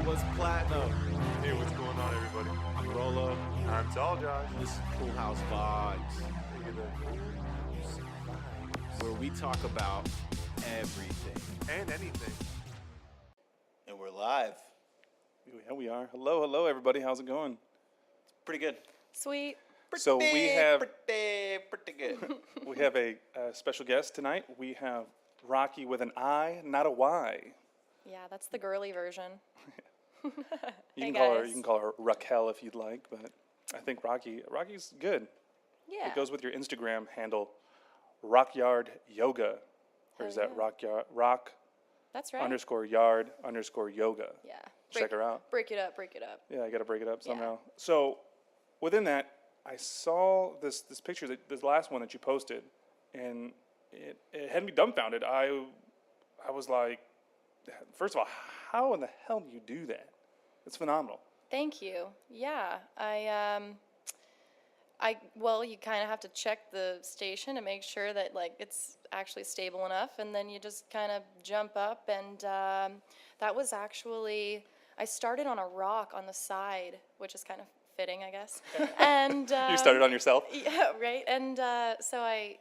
was platinum. Hey, what's going on, everybody? I'm RowLow. I'm Tall Josh. This is Cool House Vibes, Look at that. where we talk about everything. And anything. And we're live. Yeah, we are. Hello, everybody. How's it going? Pretty good. Sweet. So we have pretty good. we have a special guest tonight. We have Rocki with an I, not a Y. Yeah, that's the girly version. You Hey, can guys. call her Raquel if you'd like, but I think Rocki's good. Yeah. It goes with your Instagram handle, Rockyard Yoga, or is Hell that yeah. rock That's right. _yard _ yoga? Yeah. Check her out. Break it up. Yeah, I got to break it up Yeah. somehow. So within that, I saw this picture, this last one that you posted, and it had me dumbfounded. I was like, first of all, how in the hell do you do that? It's phenomenal. Thank you. Yeah. Well, you kind of have to check the station to make sure that like it's actually stable enough, and then you just kind of jump up, and that was actually, I started on a rock on the side, which is kind of fitting, I guess. And You started on yourself? Yeah, right. And so I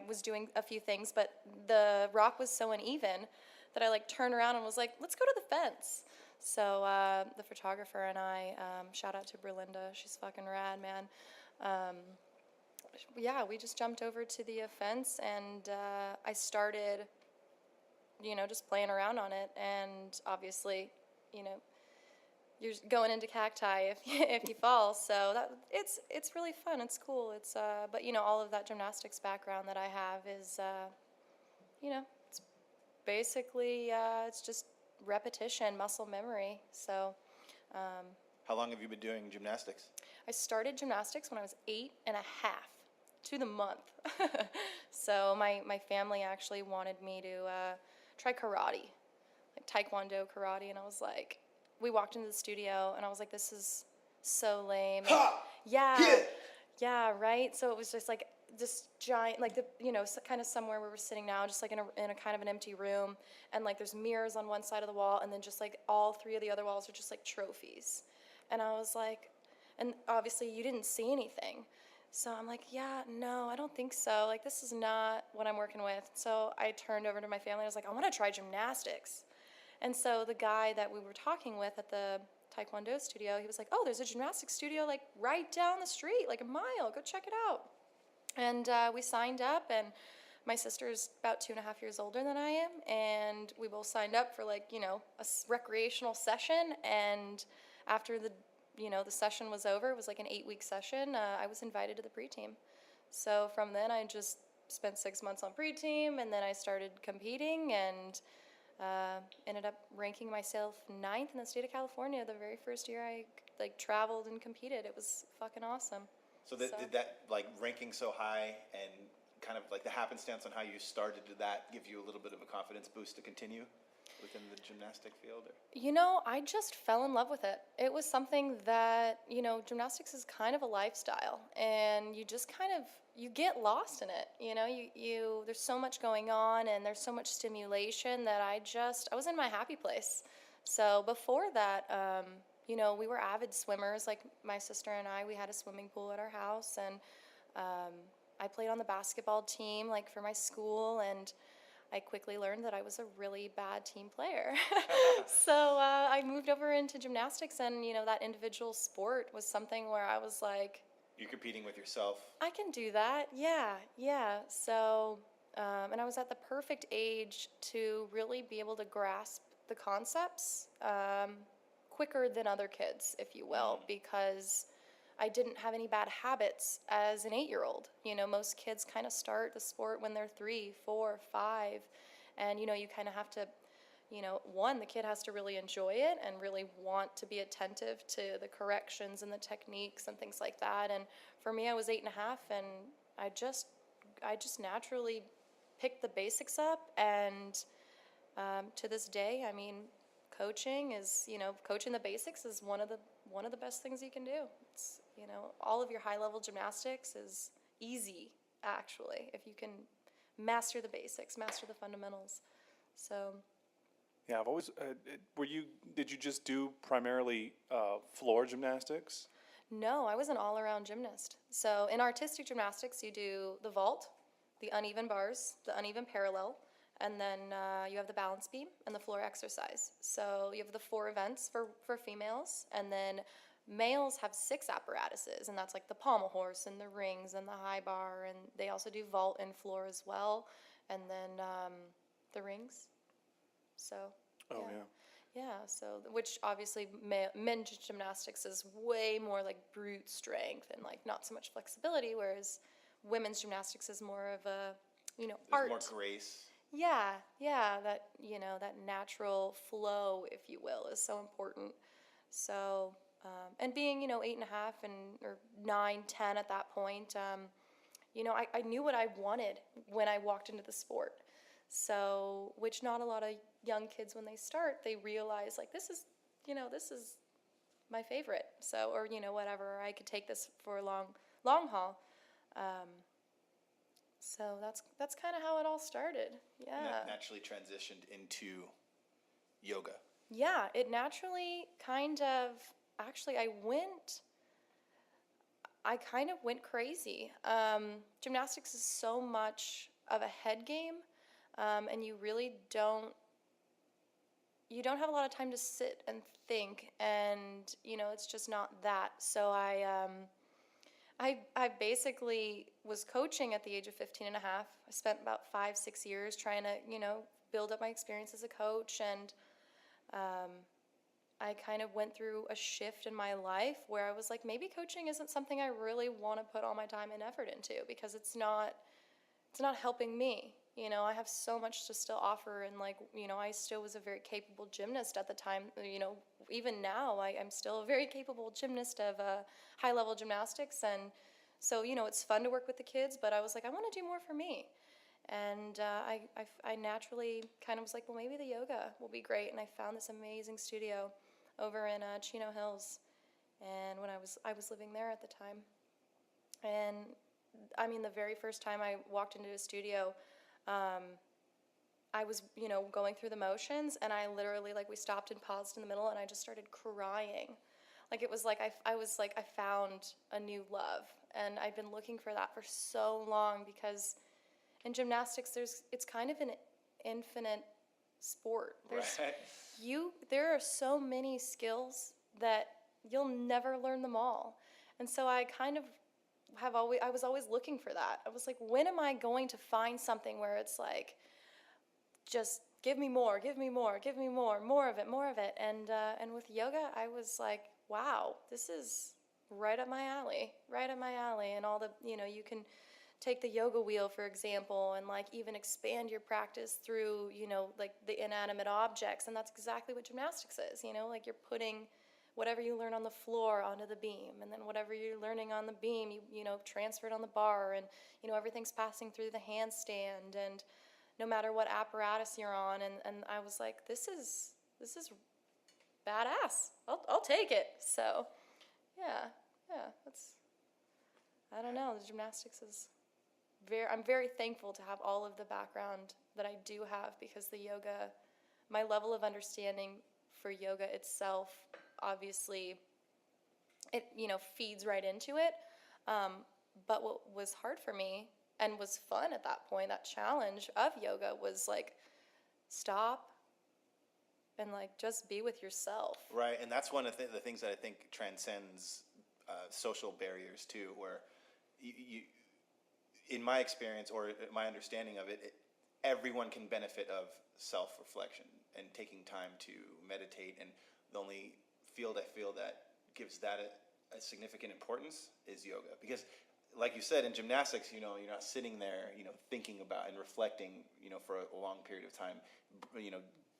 was doing a few things, but the rock was so uneven that I like turned around and was like, let's go to the fence. So the photographer and I, shout out to Berlinda, she's fucking rad, man. Yeah, we just jumped over to the fence, and I started, just playing around on it. And obviously, you're going into cacti if you fall. So it's really fun. It's cool. But all of that gymnastics background that I have is, it's basically it's just repetition, muscle memory. So. How long have you been doing gymnastics? I started gymnastics when I was 8 and a half to the month. So my family actually wanted me to try karate, like taekwondo karate, and I was like, we walked into the studio and I was like, this is so lame. Ha! Yeah, right. So it was just like this giant, like kind of somewhere where we're sitting now, just like in a kind of an empty room, and like there's mirrors on one side of the wall, and then just like all 3 of the other walls are just like trophies. And I was like, and obviously you didn't see anything. So I'm like, yeah, no, I don't think so. Like, this is not what I'm working with. So I turned over to my family. I was like, I want to try gymnastics. And so the guy that we were talking with at the Taekwondo studio, he was like, oh, there's a gymnastics studio like right down the street, like a mile. Go check it out. And we signed up, and my sister's about 2.5 years older than I am. And we both signed up for like, a recreational session. And after the session was over, it was like an 8-week session, I was invited to the pre-team. So from then I just spent 6 months on pre-team, and then I started competing, and ended up ranking myself 9th in the state of California the very first year I like traveled and competed. It was fucking awesome. So did that like ranking so high and kind of like the happenstance on how you started, did that give you a little bit of a confidence boost to continue within the gymnastic field? Or? I just fell in love with it. It was something that, gymnastics is kind of a lifestyle, and you just kind of, you get lost in it. You there's so much going on, and there's so much stimulation that I was in my happy place. So before that, we were avid swimmers. Like my sister and I, we had a swimming pool at our house, and I played on the basketball team, like for my school, and I quickly learned that I was a really bad team player. So I moved over into gymnastics, and, that individual sport was something where I was like, You're competing with yourself. I can do that. Yeah. So, and I was at the perfect age to really be able to grasp the concepts quicker than other kids, if you will, because I didn't have any bad habits as an 8-year-old. Most kids kind of start the sport when they're 3, 4, 5. And, you kind of have to, one, the kid has to really enjoy it and really want to be attentive to the corrections and the techniques and things like that. And for me, I was 8 and a half, and I just naturally picked the basics up. And to this day, I mean, coaching the basics is one of the best things you can do. It's, all of your high-level gymnastics is easy, actually, if you can master the basics, master the fundamentals. So Yeah, I've always. Did you just do primarily floor gymnastics? No, I was an all-around gymnast. So in artistic gymnastics, you do the vault, the uneven bars, the uneven parallel, and then you have the balance beam and the floor exercise. So you have the 4 events for females, and then males have 6 apparatuses, and that's like the pommel horse and the rings and the high bar, and they also do vault and floor as well, and then the rings. So. Oh yeah. Yeah, so which obviously men's gymnastics is way more like brute strength and like not so much flexibility, whereas women's gymnastics is more of a, There's art. more grace. Yeah, that that natural flow, if you will, is so important. So and being 8.5 or 9, 10 at that point, I knew what I wanted when I walked into the sport. So, which not a lot of young kids, when they start, they realize like this is my favorite. So, or whatever, I could take this for a long haul. So that's kind of how it all started. Yeah. Naturally transitioned into yoga. Yeah, it naturally kind of. Actually, I kind of went crazy. Gymnastics is so much of a head game. And you really don't have a lot of time to sit and think, and it's just not that. So I basically was coaching at the age of 15 and a half. I spent about 5-6 years trying to build up my experience as a coach, and I kind of went through a shift in my life where I was like, maybe coaching isn't something I really want to put all my time and effort into, because it's not helping me. I have so much to still offer, and I still was a very capable gymnast at the time. Even now, I'm still a very capable gymnast of high-level gymnastics, and so it's fun to work with the kids. But I was like, I want to do more for me, and I naturally kind of was like, well, maybe the yoga will be great. And I found this amazing studio over in Chino Hills, and when I was living there at the time, and I mean, the very first time I walked into a studio. I was, going through the motions, and I literally, we stopped and paused in the middle, and I just started crying. It was like I found a new love, and I've been looking for that for so long, because in gymnastics, it's kind of an infinite sport. There are so many skills that you'll never learn them all, and so I kind of I was always looking for that. I was like, when am I going to find something where it's like, just give me more, more of it. And with yoga, I was like, wow, this is right up my alley. And all the, you can take the yoga wheel, for example, and even expand your practice through, the inanimate objects. And that's exactly what gymnastics is, you're putting whatever you learn on the floor onto the beam, and then whatever you're learning on the beam, you transfer it on the bar, and everything's passing through the handstand, and no matter what apparatus you're on, and I was like, this is badass. I'll take it. So, yeah, that's, I don't know. The gymnastics is I'm very thankful to have all of the background that I do have, because the yoga, my level of understanding for yoga itself, obviously it feeds right into it, but what was hard for me and was fun at that point, that challenge of yoga, was stop and just be with yourself. Right, and that's one of the things that I think transcends social barriers too, where you in my experience or my understanding of it, everyone can benefit of self-reflection and taking time to meditate, and the only field I feel that gives that a significant importance is yoga, because like you said, in gymnastics, you're not sitting there, thinking about and reflecting, for a long period of time,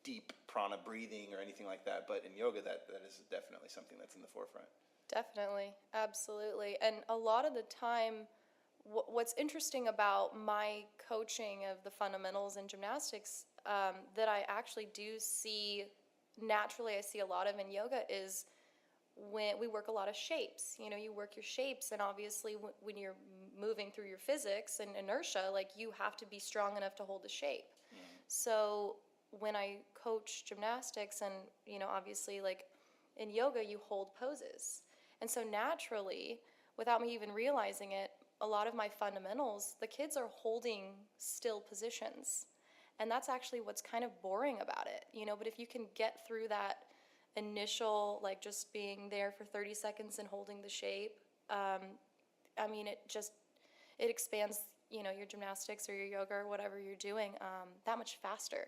deep prana breathing or anything like that. But in yoga, that is definitely something that's in the forefront. Definitely, absolutely. And a lot of the time, what's interesting about my coaching of the fundamentals in gymnastics, that I actually do see naturally, I see a lot of in yoga, is when we work a lot of shapes. You work your shapes, and obviously when you're moving through your physics and inertia, you have to be strong enough to hold the shape. So when I coach gymnastics and, obviously like in yoga, you hold poses. And so naturally, without me even realizing it, a lot of my fundamentals, the kids are holding still positions. And that's actually what's kind of boring about it, but if you can get through that initial, like just being there for 30 seconds and holding the shape, it expands, your gymnastics or your yoga or whatever you're doing that much faster.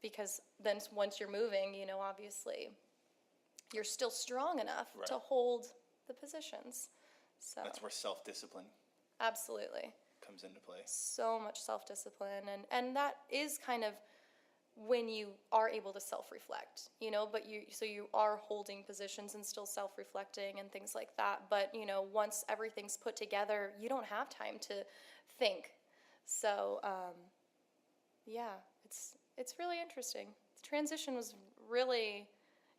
Because then once you're moving, obviously, you're still strong enough Right. to hold the positions. So That's where self-discipline absolutely. comes into play. So much self-discipline, and that is kind of when you are able to self-reflect, but you are holding positions and still self-reflecting and things like that, but once everything's put together, you don't have time to think. So it's really interesting. The transition was really,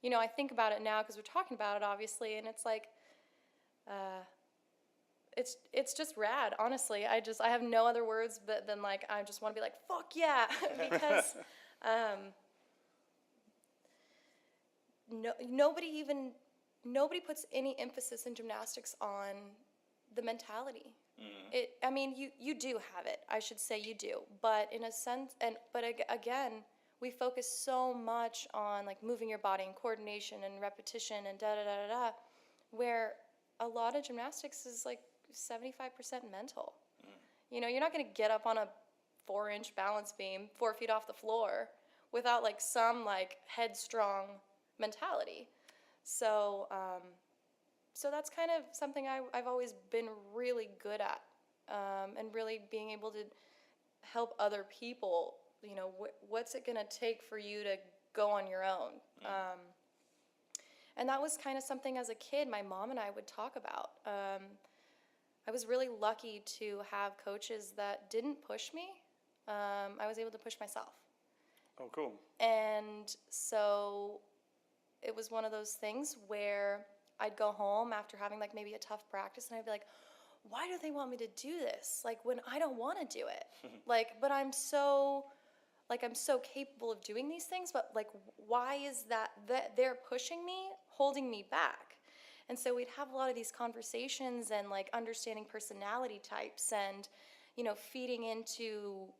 I think about it now because we're talking about it obviously, and it's like it's just rad, honestly. I have no other words but than like I just want to be like fuck yeah because nobody puts any emphasis in gymnastics on the mentality. You do have it. I should say you do, but in a sense, again, we focus so much on like moving your body and coordination and repetition and da da da da da, where a lot of gymnastics is like 75% mental. You're not going to get up on a 4-inch balance beam 4 feet off the floor without like some like headstrong mentality. So that's kind of something I've always been really good at, and really being able to help other people. What's it going to take for you to go on your own? And that was kind of something as a kid my mom and I would talk about. I was really lucky to have coaches that didn't push me. I was able to push myself. Oh, cool. And so it was one of those things where I'd go home after having like maybe a tough practice and I'd be like, why do they want me to do this? Like when I don't want to do it. But I'm so capable of doing these things, but like why is that they're pushing me, holding me back? And so we'd have a lot of these conversations and like understanding personality types and, feeding into,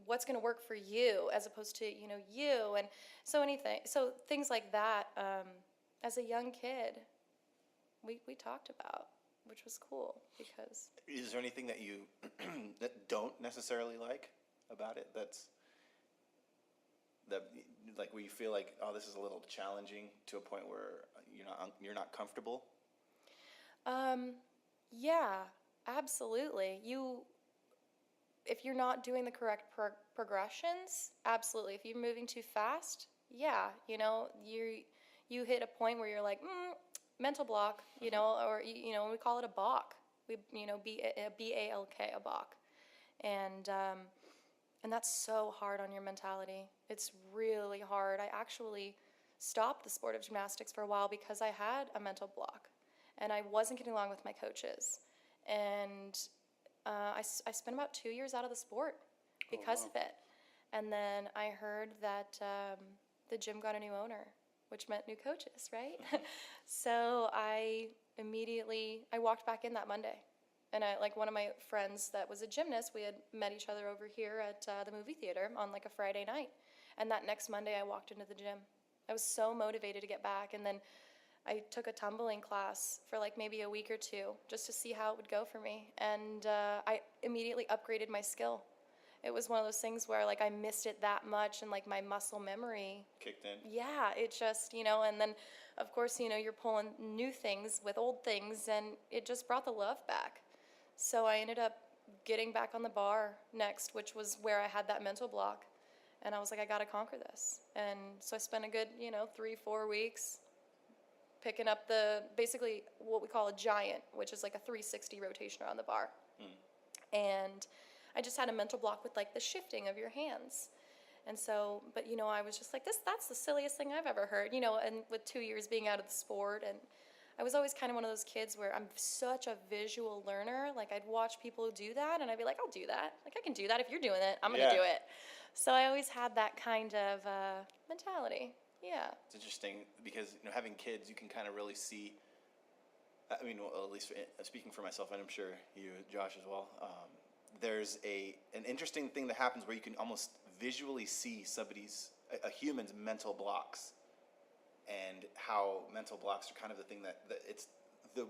what's going to work for you as opposed to, you. And so things like that, as a young kid, we talked about, which was cool because. Is there anything that you that don't necessarily like about it? Like where you feel like, oh, this is a little challenging to a point where you're not comfortable? Yeah, absolutely. If you're not doing the correct progressions, absolutely. If you're moving too fast, yeah, you hit a point where you're like, mental block, or we call it a balk. B-A-L-K, a balk, and that's so hard on your mentality. It's really hard. I actually stopped the sport of gymnastics for a while because I had a mental block, and I wasn't getting along with my coaches, and I spent about 2 years out of the sport because of it. And then I heard that the gym got a new owner, which meant new coaches, right? So I walked back in that Monday. And one of my friends that was a gymnast, we had met each other over here at the movie theater on like a Friday night. And that next Monday I walked into the gym. I was so motivated to get back. And then I took a tumbling class for like maybe a week or two just to see how it would go for me. And I immediately upgraded my skill. It was one of those things where like I missed it that much and like my muscle memory Kicked in? Yeah, it just, and then of course, you're pulling new things with old things and it just brought the love back. So I ended up getting back on the bar next, which was where I had that mental block. And I was like, I got to conquer this. And so I spent a good, 3-4 weeks picking up basically what we call a giant, which is like a 360 rotation around the bar. And I just had a mental block with like the shifting of your hands. And so, but I was just like, that's the silliest thing I've ever heard, and with 2 years being out of the sport. And I was always kind of one of those kids where I'm such a visual learner. Like I'd watch people do that and I'd be like, I'll do that. Like I can do that. If you're doing it, I'm going to do it. So I always had that kind of mentality. Yeah. It's interesting because having kids, you can kind of really see. I mean, well, at least speaking for myself, and I'm sure you, Josh, as well. There's an interesting thing that happens where you can almost visually see a human's mental blocks, and how mental blocks are kind of the thing that it's the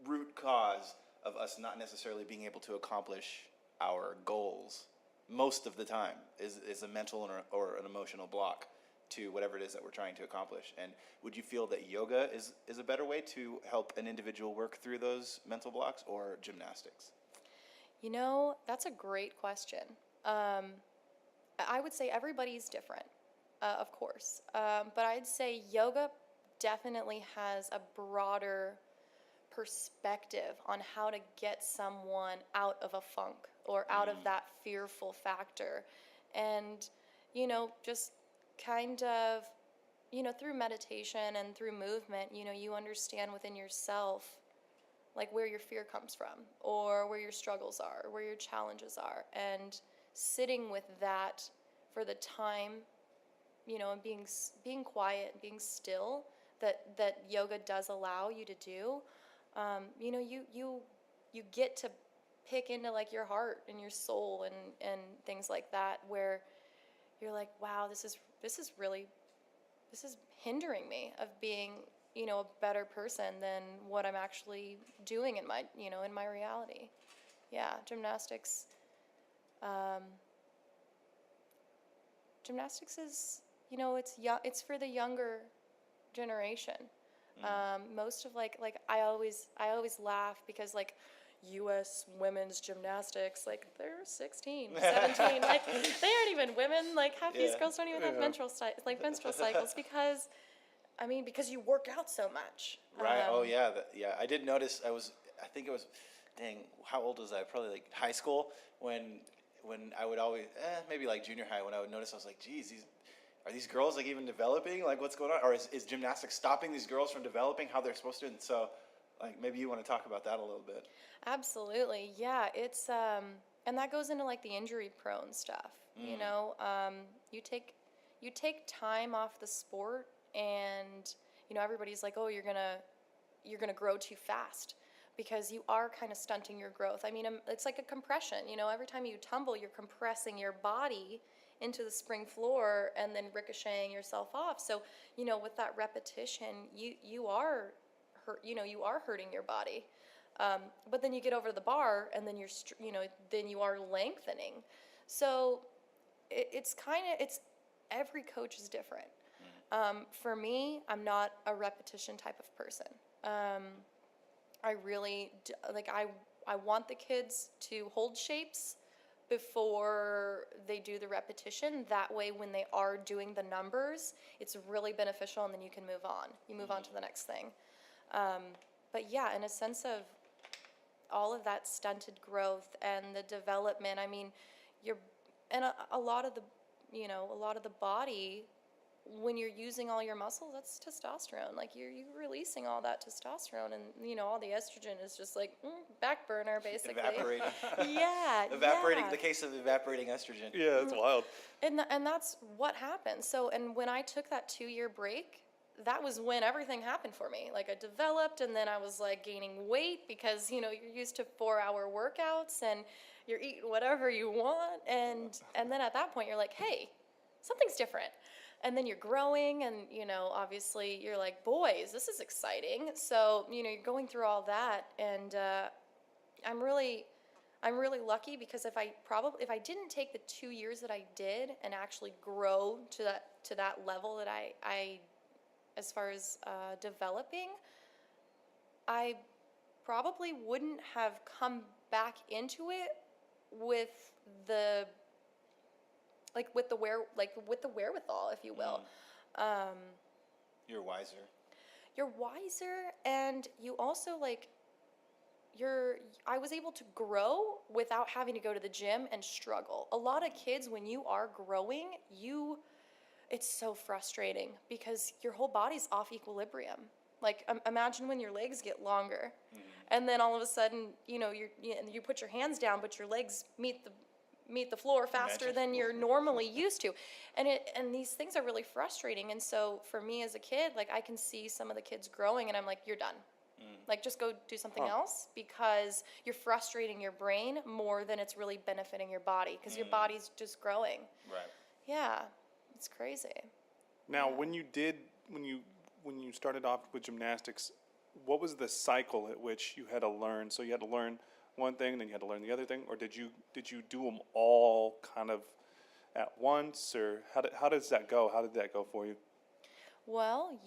root cause of us not necessarily being able to accomplish our goals. Most of the time is a mental or an emotional block to whatever it is that we're trying to accomplish. And would you feel that yoga is a better way to help an individual work through those mental blocks, or gymnastics? That's a great question. I would say everybody's different, of course. But I'd say yoga definitely has a broader perspective on how to get someone out of a funk or out of that fearful factor. And, just kind of, through meditation and through movement, you understand within yourself, like where your fear comes from, or where your struggles are, or where your challenges are. And sitting with that for the time, and being quiet, being still, that yoga does allow you to do. You get to pick into like your heart and your soul and things like that, where you're like, wow, this is hindering me of being, a better person than what I'm actually doing in my, in my reality. Yeah, gymnastics. Gymnastics is, it's for the younger generation. Most of like I always laugh because like U.S. women's gymnastics, like they're 16, 17, like they aren't even women. Like half these girls don't even have menstrual cycles because you work out so much. Right. I did notice. I think it was, dang, how old was I? Probably like high school when I would always, maybe like junior high, when I would notice, I was like, geez, are these girls like even developing? Like what's going on? Or is gymnastics stopping these girls from developing how they're supposed to? And so like maybe you want to talk about that a little bit. Absolutely. Yeah. It's, and that goes into like the injury prone stuff, you take time off the sport and, everybody's like, oh, you're going to grow too fast because you are kind of stunting your growth. I mean, it's like a compression, every time you tumble, you're compressing your body into the spring floor and then ricocheting yourself off. So, with that repetition, you are hurting your body. But then you get over the bar and then then you are lengthening. So it's every coach is different. For me, I'm not a repetition type of person. I really, I want the kids to hold shapes before they do the repetition. That way, when they are doing the numbers, it's really beneficial, and then you can move on. You move on to the next thing. But yeah, in a sense of all of that stunted growth and the development, I mean, a lot of the body, when you're using all your muscles, that's testosterone. Like you're releasing all that testosterone, and all the estrogen is just like back burner, basically. Evaporating. Yeah. Evaporating. Yeah. The case of evaporating estrogen. Yeah, that's wild. And that's what happened. So, and when I took that 2-year break, that was when everything happened for me. Like I developed, and then I was like gaining weight because you're used to 4-hour workouts and you're eating whatever you want, and then at that point you're like, hey, something's different. And then you're growing, and obviously you're like, boys, this is exciting. So you're going through all that, and I'm really lucky because if I didn't take the 2 years that I did and actually grow to that level that I as far as developing, I probably wouldn't have come back into it with the wherewithal, if you will. You're wiser. You're wiser, and you also I was able to grow without having to go to the gym and struggle. A lot of kids, when you are growing, it's so frustrating because your whole body's off equilibrium. Like imagine when your legs get longer, and then all of a sudden, you put your hands down, but your legs meet meet the floor faster Imagine. than you're normally used to. And these things are really frustrating. And so for me as a kid, like I can see some of the kids growing and I'm like, you're done. Like just go do something else because you're frustrating your brain more than it's really benefiting your body because your body's just growing. Right. Yeah, it's crazy. Now, when you started off with gymnastics, what was the cycle at which you had to learn? So you had to learn one thing, then you had to learn the other thing, or did you do them all kind of at once, or how does that go? How did that go for you? Well,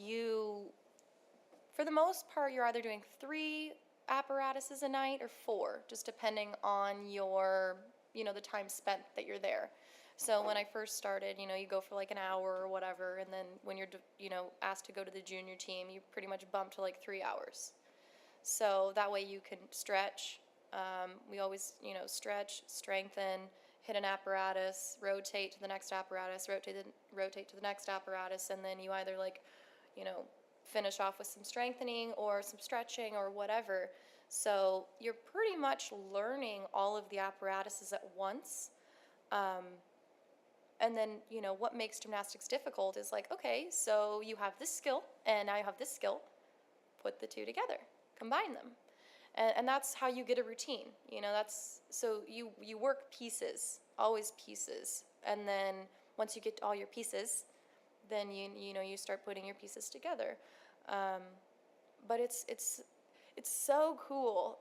for the most part, you're either doing 3 apparatuses a night or 4, just depending on your, the time spent that you're there. So when I first started, you go for like an hour or whatever, and then when you're, asked to go to the junior team, you pretty much bump to like 3 hours. So that way you can stretch. We always, stretch, strengthen, hit an apparatus, rotate to the next apparatus, rotate to the next apparatus, and then you either like, finish off with some strengthening or some stretching or whatever. So you're pretty much learning all of the apparatuses at once. And then, what makes gymnastics difficult is like, okay, so you have this skill and now you have this skill. Put the two together, combine them. And that's how you get a routine. So you work pieces, always pieces. And then once you get all your pieces, then you start putting your pieces together. But it's so cool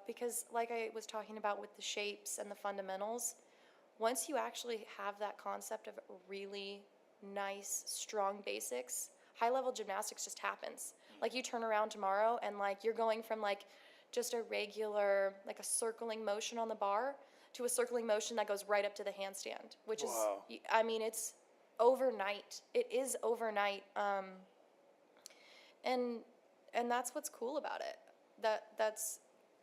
because like I was talking about with the shapes and the fundamentals, once you actually have that concept of really nice, strong basics, high-level gymnastics just happens. Like you turn around tomorrow and like you're going from like just a regular, like a circling motion on the bar to a circling motion that goes right up to the handstand, which Wow. is, it's overnight. It is overnight. And that's what's cool about it.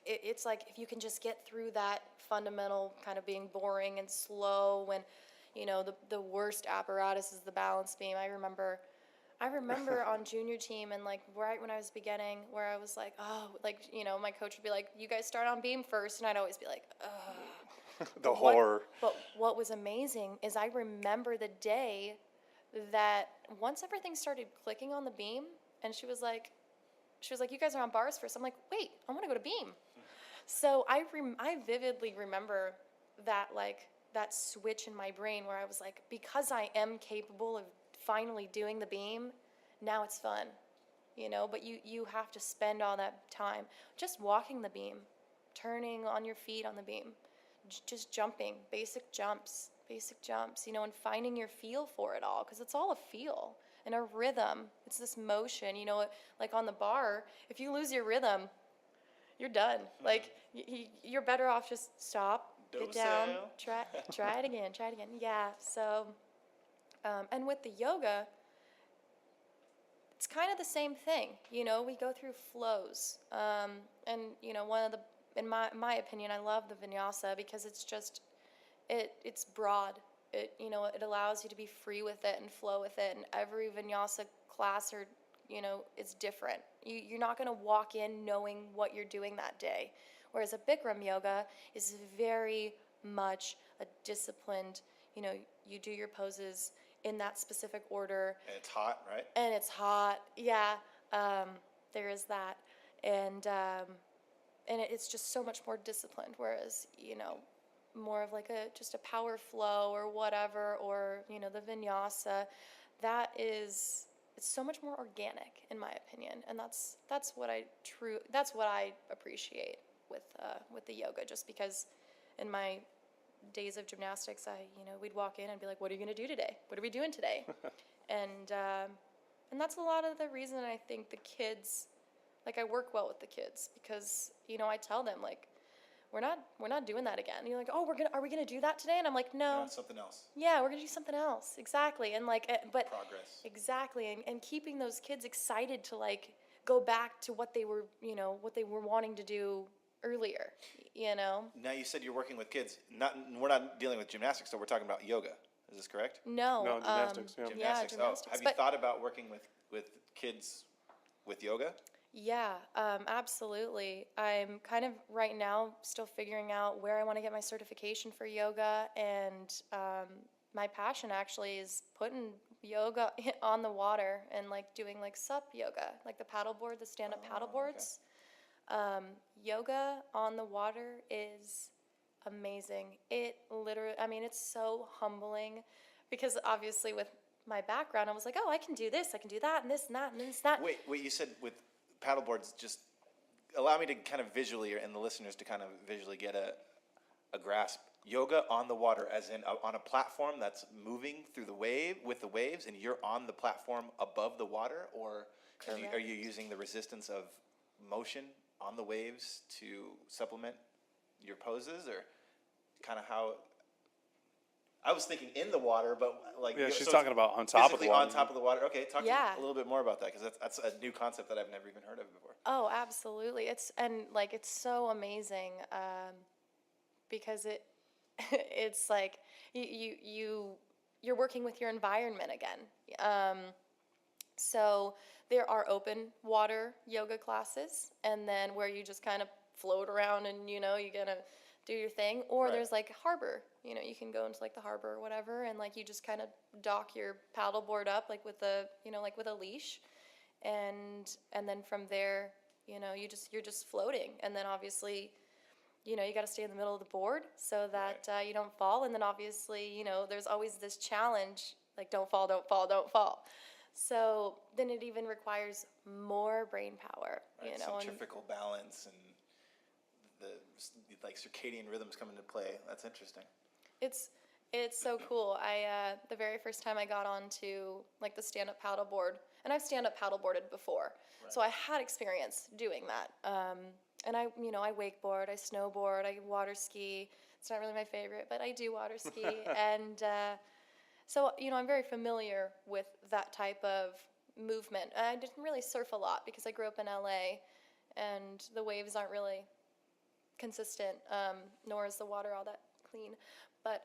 It's like if you can just get through that fundamental kind of being boring and slow when, the worst apparatus is the balance beam. I remember on junior team and like right when I was beginning where I was like, oh, like, my coach would be like, you guys start on beam first. And I'd always be like, ugh. The horror. But what was amazing is I remember the day that once everything started clicking on the beam and she was like, you guys are on bars first. I'm like, wait, I want to go to beam. So I vividly remember that switch in my brain where I was like, because I am capable of finally doing the beam, now it's fun, but you have to spend all that time just walking the beam, turning on your feet on the beam, just jumping, basic jumps, and finding your feel for it all, because it's all a feel and a rhythm. It's this motion, like on the bar, if you lose your rhythm, you're done. Like you're better off just stop, get down, try it again. Yeah. So, and with the yoga, it's kind of the same thing. We go through flows. And in my opinion, I love the vinyasa because it's just, it's broad. It allows you to be free with it and flow with it. And every vinyasa class is different. You're not going to walk in knowing what you're doing that day. Whereas a Bikram yoga is very much a disciplined, you do your poses in that specific order. And it's hot, right? And it's hot, yeah. There is that. And it's just so much more disciplined, whereas, more of like just a power flow or whatever, or, the vinyasa, it's so much more organic in my opinion. And that's what I appreciate with the yoga, just because in my days of gymnastics, we'd walk in and be like, what are you going to do today? What are we doing today? And that's a lot of the reason I think the kids, like I work well with the kids because, I tell them like, we're not doing that again. And you're like, oh, are we gonna do that today? And I'm like, no. Something else. Yeah, we're gonna do something else. Exactly. And like, but Progress. Exactly. And keeping those kids excited to like go back to what they were wanting to do earlier. Now you said you're working with kids. We're not dealing with gymnastics, so we're talking about yoga. Is this correct? No. No, gymnastics. Yeah. Gymnastics. Gymnastics. Oh, have you thought about working with kids with yoga? Yeah, absolutely. I'm kind of right now still figuring out where I want to get my certification for yoga, and my passion actually is putting yoga on the water and like doing like sup yoga, like the paddleboard, the stand-up paddleboards. Yoga on the water is amazing. It literally, I mean, it's so humbling because obviously with my background, I was like, oh, I can do this, I can do that, and this and that, and this and that. Wait, you said with paddleboards, just allow me to kind of visually, and the listeners to kind of visually get a grasp. Yoga on the water, as in on a platform that's moving through the wave with the waves, and you're on the platform above the water, or are you using the resistance of motion on the waves to supplement your poses, or kind of how? I was thinking in the water, but like she's so talking about on top of the water. on top of the water. Okay, talk to me Yeah. a little bit more about that, because that's a new concept that I've never even heard of before. Oh, absolutely. It's so amazing because it's like you're working with your environment again. So there are open water yoga classes, and then where you just kind of float around and you're gonna do your thing. Or Right. there's like harbor. You can go into like the harbor or whatever, and like you just kind of dock your paddleboard up like with a like with a leash, and then from there you're just floating, and then obviously you got to stay in the middle of the board so that you don't fall, and then obviously there's always this challenge like don't fall, don't fall, don't fall. So then it even requires more brain power, Right, centrifugal balance and the like circadian rhythms come into play. That's interesting. It's so cool. The very first time I got onto like the stand-up paddleboard, and I've stand-up paddleboarded before, so I had experience doing that. And I wakeboard, I snowboard, I water ski. It's not really my favorite, but I do water ski, and so I'm very familiar with that type of movement. I didn't really surf a lot because I grew up in LA, and the waves aren't really consistent, nor is the water all that clean. But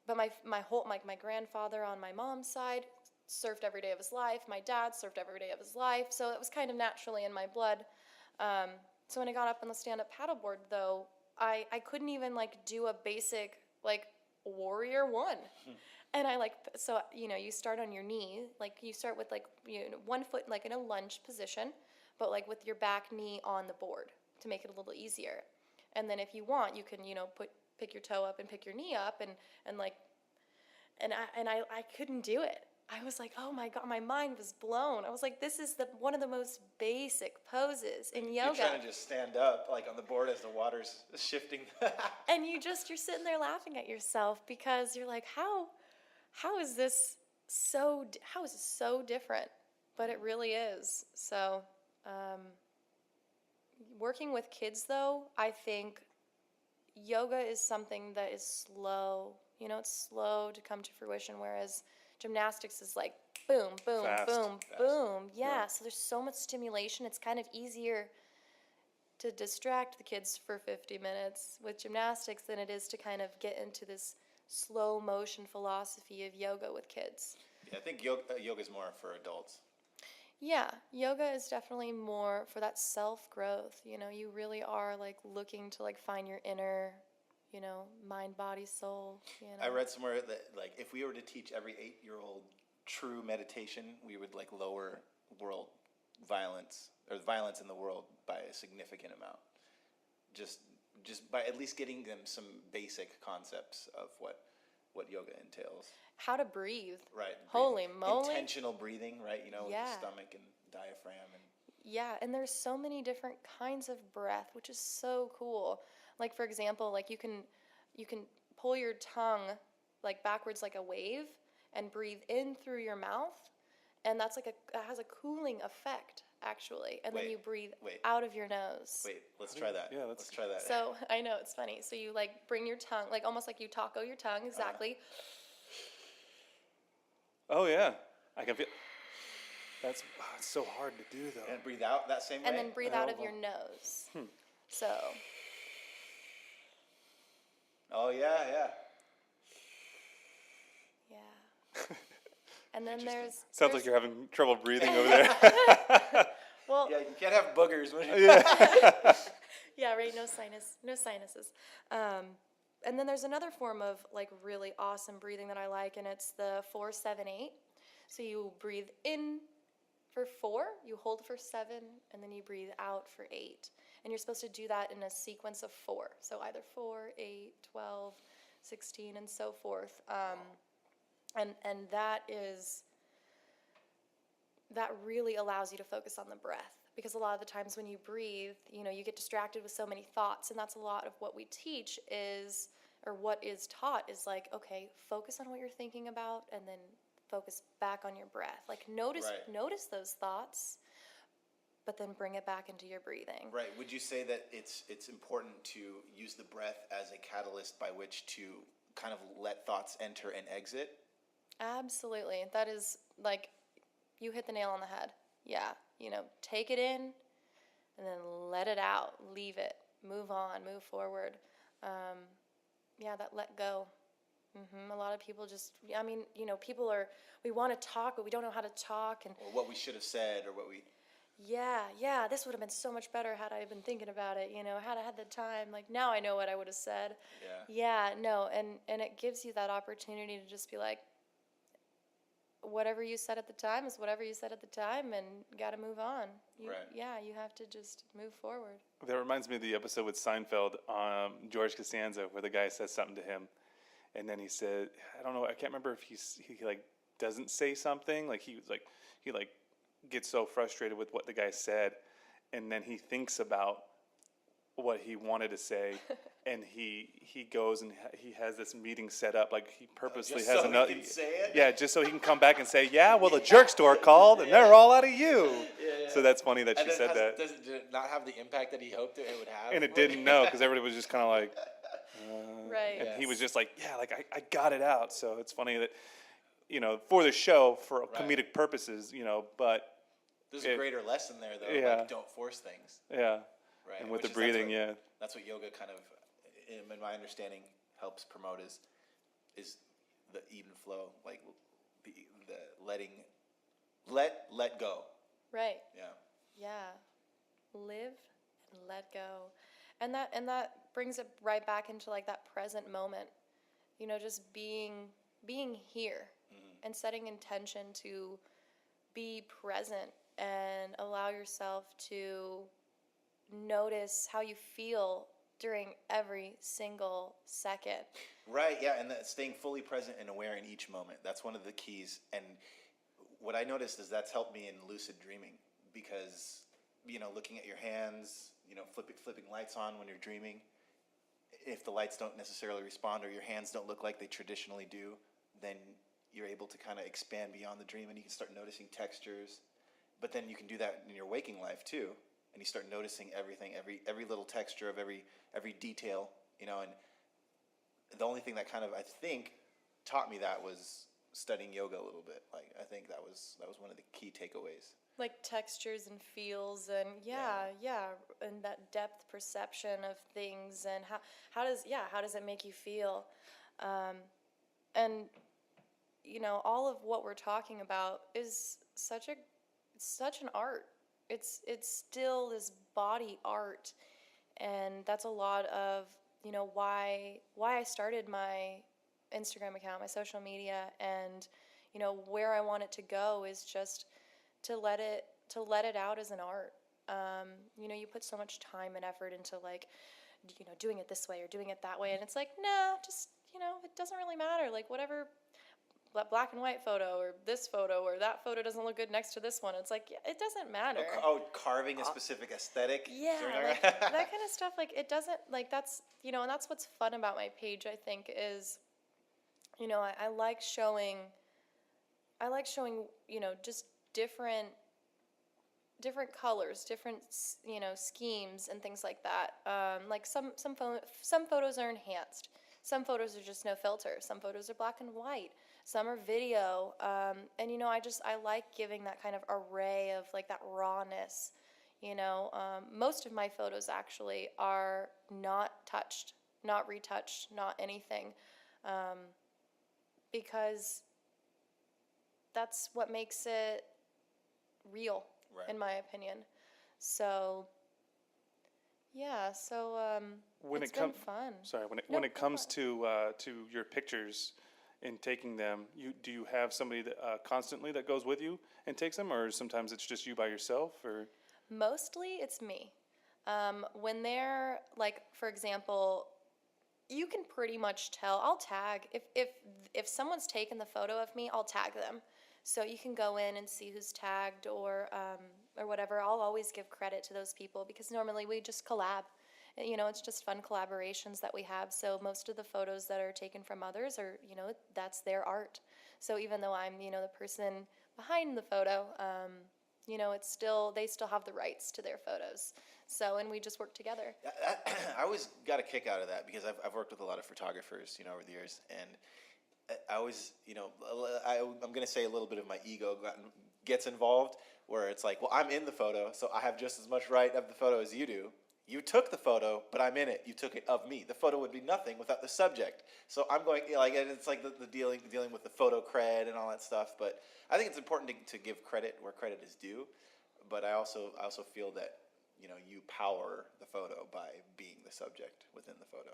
my grandfather on my mom's side surfed every day of his life. My dad surfed every day of his life, so it was kind of naturally in my blood. So when I got up on the stand-up paddleboard, though, I couldn't even like do a basic like warrior one. And I you start on your knee, like you start with like 1 foot like in a lunge position, but like with your back knee on the board to make it a little easier. And then if you want, you can pick your toe up and pick your knee up, and I couldn't do it. I was like, oh my God, my mind was blown. I was like, this is one of the most basic poses in yoga. You're trying to just stand up like on the board as the water's shifting. And you're sitting there laughing at yourself because you're like, how is this so different? But it really is. So working with kids, though, I think yoga is something that is slow. It's slow to come to fruition, whereas gymnastics is like boom, boom, Fast. boom, Fast. boom. Yeah, Yeah. so there's so much stimulation. It's kind of easier to distract the kids for 50 minutes with gymnastics than it is to kind of get into this slow motion philosophy of yoga with kids. Yeah, I think yoga is more for adults. Yeah, yoga is definitely more for that self-growth. You really are like looking to like find your inner, mind, body, soul. I read somewhere that like if we were to teach every 8-year-old true meditation, we would like lower world violence or violence in the world by a significant amount. Just by at least getting them some basic concepts of what yoga entails. How to breathe. Right. Holy moly. Intentional breathing, right? With Yeah. the stomach and diaphragm and Yeah, and there's so many different kinds of breath, which is so cool. Like for example, like you can pull your tongue like backwards like a wave and breathe in through your mouth, and that has a cooling effect actually. And then you breathe out of your nose. Wait, let's try that. Yeah, let's try that. So I know it's funny. So you like bring your tongue, like almost like you taco your tongue, exactly. Oh yeah, I can feel. It's so hard to do though. And breathe out that same way. And then breathe out of your nose. So. Oh yeah. Yeah. And then there's Sounds like you're having trouble breathing over there. well, Well, Yeah, you can't have boogers. yeah, right. No sinuses. And then there's another form of like really awesome breathing that I like, and it's the 4-7-8. So you breathe in for 4, you hold for 7, and then you breathe out for 8. And you're supposed to do that in a sequence of 4. So either 4, 8, 12, 16, and so forth. And that really allows you to focus on the breath. Because a lot of the times when you breathe, you get distracted with so many thoughts, and that's a lot of what we teach is, or what is taught is like, okay, focus on what you're thinking about, and then focus back on your breath. Like notice those thoughts, but then bring it back into your breathing. Right. Would you say that it's important to use the breath as a catalyst by which to kind of let thoughts enter and exit? Absolutely. That is like, you hit the nail on the head. Yeah. Take it in and then let it out. Leave it. Move on. Move forward. That let go. A lot of people just, we want to talk, but we don't know how to talk. Or what we should have said, or what we... Yeah, this would have been so much better had I been thinking about it, had I had the time. Like, now I know what I would have said. And it gives you that opportunity to just be like, whatever you said at the time is whatever you said at the time, and got to move on. You have to just move forward. That reminds me of the episode with Seinfeld, George Costanza, where the guy says something to him, and then he said, I don't know, I can't remember if he like doesn't say something, like he gets so frustrated with what the guy said, and then he thinks about what he wanted to say, and he goes and he has this meeting set up, like he purposely has another. He can say it? Yeah, just so he can come back and say, the jerk store called and they're all out of you. So that's funny that she said that. Did it not have the impact that he hoped it would have? And it didn't, no, because everybody was just kind of like, right. And he was just like, I got it out. So it's funny that, for the show, for comedic purposes, but. There's a greater lesson there, though. Like, don't force things. Yeah. Right. And with the breathing, That's what yoga kind of, in my understanding, helps promote is the even flow, like the letting, let go. Right. Yeah. Live and let go. And that brings it right back into like that present moment. Just being here and setting intention to be present and allow yourself to notice how you feel during every single second. Right, yeah, and staying fully present and aware in each moment. That's one of the keys. And what I noticed is that's helped me in lucid dreaming because, looking at your hands, flipping lights on when you're dreaming. If the lights don't necessarily respond or your hands don't look like they traditionally do, then you're able to kind of expand beyond the dream and you can start noticing textures. But then you can do that in your waking life too. And you start noticing everything, every little texture of every detail, and the only thing that kind of, I think, taught me that was studying yoga a little bit. Like, I think that was one of the key takeaways. Like textures and feels and and that depth perception of things and how does it make you feel? And all of what we're talking about is such an art. It's still this body art, and that's a lot of why I started my Instagram account, my social media, and where I want it to go is just to let it out as an art. You put so much time and effort into like doing it this way or doing it that way, and it's like, nah, just it doesn't really matter. Like whatever. Black and white photo or this photo or that photo doesn't look good next to this one. It's like, it doesn't matter. Carving a specific aesthetic. Yeah, like, that kind of stuff. Like it doesn't, like that's, and that's what's fun about my page, I think, is, I like showing, just different colors, different, schemes and things like that. Like some photos are enhanced. Some photos are just no filter. Some photos are black and white. Some are video, and I like giving that kind of array of like that rawness. Most of my photos actually are not touched, not retouched, not anything, because that's what makes it real, in my opinion. So, yeah, so When it's it comes, been fun. sorry, No, when it go comes on. to your pictures and taking them, do you have somebody that constantly that goes with you and takes them, or sometimes it's just you by yourself, or? Mostly it's me. When they're like, for example, you can pretty much tell. I'll tag if someone's taken the photo of me, I'll tag them. So you can go in and see who's tagged or whatever. I'll always give credit to those people because normally we just collab. You know, it's just fun collaborations that we have. So most of the photos that are taken from others are, you know, that's their art. So even though I'm, you know, the person behind the photo, you know, it's still, they still have the rights to their photos. So, and we just work together. I always got a kick out of that because I've worked with a lot of photographers, you know, over the years, and I always, you know, I'm going to say a little bit of my ego gets involved, where it's like, well, I'm in the photo, so I have just as much right of the photo as you do. You took the photo, but I'm in it. You took it of me. The photo would be nothing without the subject. So I'm going, you know, like, and it's like the dealing with the photo cred and all that stuff. But I think it's important to give credit where credit is due. But I also feel that, you know, you power the photo by being the subject within the photo.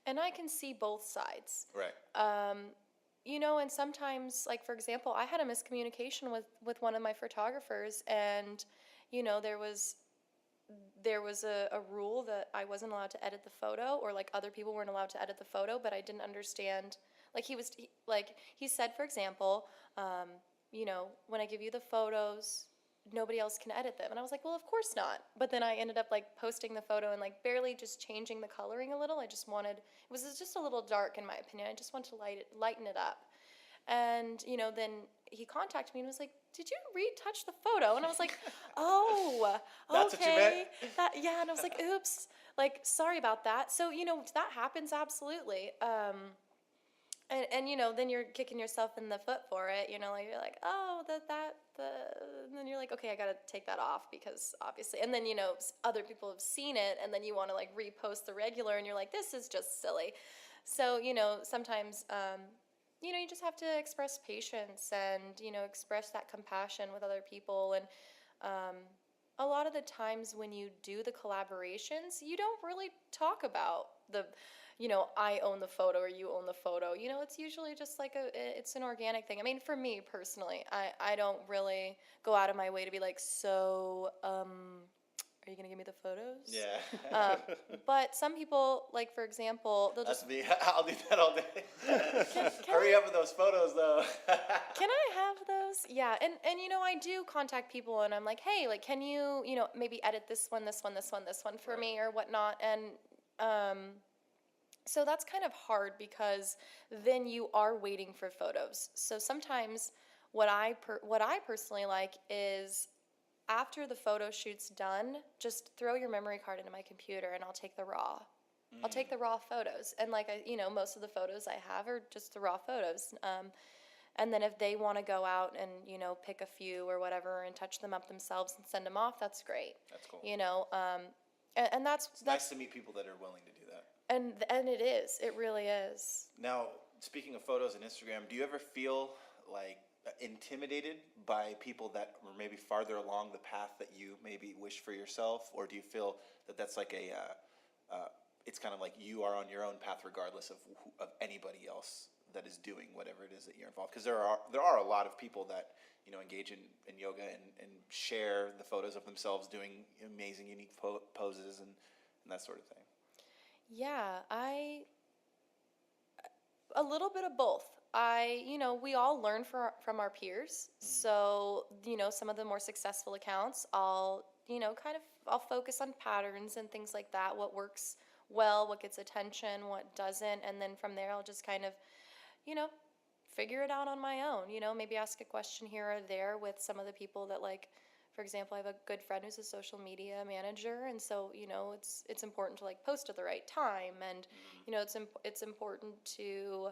And I can see both sides. Right. You know, and sometimes, like, for example, I had a miscommunication with one of my photographers, and, you know, there was a rule that I wasn't allowed to edit the photo, or like other people weren't allowed to edit the photo, but I didn't understand. Like he said, for example, you know, when I give you the photos, nobody else can edit them. And I was like, well, of course not. But then I ended up like posting the photo and like barely just changing the coloring a little. I just wanted, it was just a little dark in my opinion. I just wanted to lighten it up. And, you know, then he contacted me and was like, did you retouch the photo? And I was like, oh, That's what you meant? okay. Yeah, and I was like, oops, like, sorry about that. So, you know, that happens absolutely. And you know, then you're kicking yourself in the foot for it, you know, like, you're like, oh, and then you're like, okay, I gotta take that off because obviously, and then, you know, other people have seen it, and then you want to like repost the regular, and you're like, this is just silly. So, you know, sometimes, you know, you just have to express patience and, you know, express that compassion with other people. And a lot of the times when you do the collaborations, you don't really talk about the, you know, I own the photo or you own the photo. You know, it's usually just like it's an organic thing. I mean, for me personally, I don't really go out of my way to be like, so, are you going to give me the photos? Yeah. But some people, like, for example, they'll That's just... me. I'll do that all day. Can Hurry up with those photos, though. Can I have those? Yeah, and you know, I do contact people, and I'm like, hey, like, can you, you know, maybe edit this one for me or whatnot, and so that's kind of hard because then you are waiting for photos. So sometimes what I personally like is after the photo shoot's done, just throw your memory card into my computer, and I'll take the raw. I'll take the raw photos, and like you know, most of the photos I have are just the raw photos. And then if they want to go out and, you know, pick a few or whatever and touch them up themselves and send them off, that's great. That's cool. You know, and that's Nice to meet people that are willing to do that. And it really is. Now, speaking of photos and Instagram, do you ever feel like intimidated by people that were maybe farther along the path that you maybe wish for yourself, or do you feel that that's like it's kind of like you are on your own path regardless of anybody else that is doing whatever it is that you're involved? Because there are a lot of people that, you know, engage in yoga and share the photos of themselves doing amazing, unique poses and that sort of thing. Yeah, a little bit of both. You know, we all learn from our peers. So, you know, some of the more successful accounts, I'll focus on patterns and things like that, what works well, what gets attention, what doesn't, and then from there I'll just kind of, you know, figure it out on my own. You know, maybe ask a question here or there with some of the people that, like, for example, I have a good friend who's a social media manager, and so, you know, it's important to like post at the right time, and you know, it's important to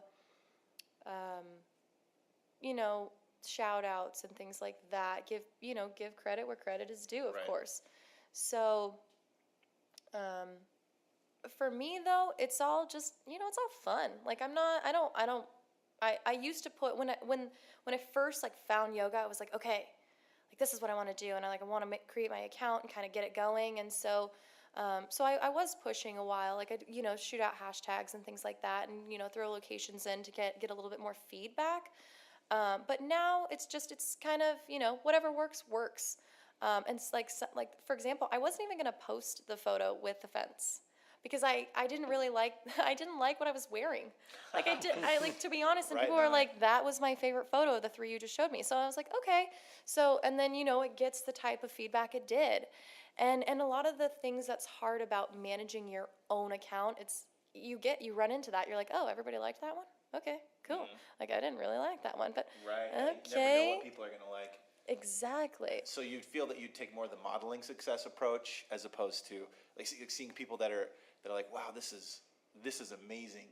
you know, shout outs and things like that. Give credit where credit is due, of course. So for me though, it's all just, you know, it's all fun. Like I used to put when I first like found yoga, I was like, okay, this is what I want to do, and I want to create my account and kind of get it going. And so I was pushing a while, like I'd, shoot out hashtags and things like that, and throw locations in to get a little bit more feedback. But now it's kind of whatever works. And it's like for example, I wasn't even gonna post the photo with the fence because I didn't really like I didn't like what I was wearing. Like to be honest, and Right, people were like, that was my favorite photo of the 3 you just showed me. So I was like, okay. So and then it gets the type of feedback it did. And a lot of the things that's hard about managing your own account, you run into that. You're like, oh, everybody liked that one? Okay, cool. Like I didn't really like that one, but Right. You never know what people are gonna like. Exactly. So you'd feel that you'd take more of the modeling success approach as opposed to like seeing people that are like, wow, this is amazing,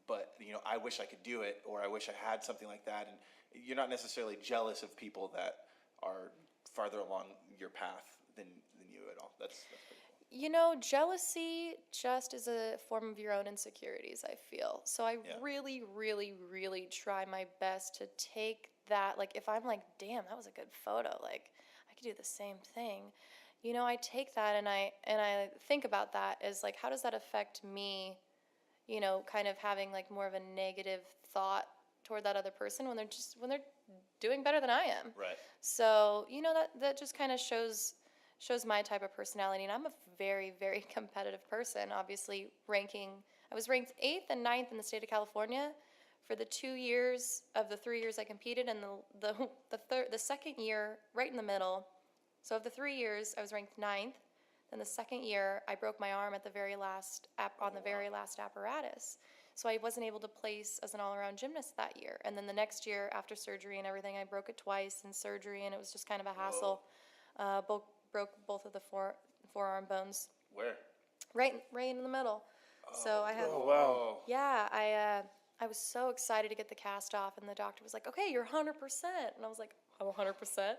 but I wish I could do it, or I wish I had something like that. And you're not necessarily jealous of people that are farther along your path than you at all. That's pretty cool. Jealousy just is a form of your own insecurities, I feel. So I really, really, really try my best to take that, like if I'm like, damn, that was a good photo, like I could do the same thing. I take that and I think about that as like, how does that affect me, kind of having like more of a negative thought toward that other person when they're doing better than I am. Right. So, that just kind of shows my type of personality, and I'm a very, very competitive person. Obviously, I was ranked 8th and 9th in the state of California for the 2 years of the 3 years I competed, and the second year, right in the middle. So of the 3 years, I was ranked 9th. Then the second year, I broke my arm at the very last very last apparatus. So I wasn't able to place as an all-around gymnast that year. And then the next year, after surgery and everything, I broke it twice in surgery, and it was just kind of a hassle. Broke both of the forearm bones. Where? Right in the middle. So I have. Oh wow. Yeah, I was so excited to get the cast off, and the doctor was like, "Okay, you're 100%," and I was like, "I'm 100%,"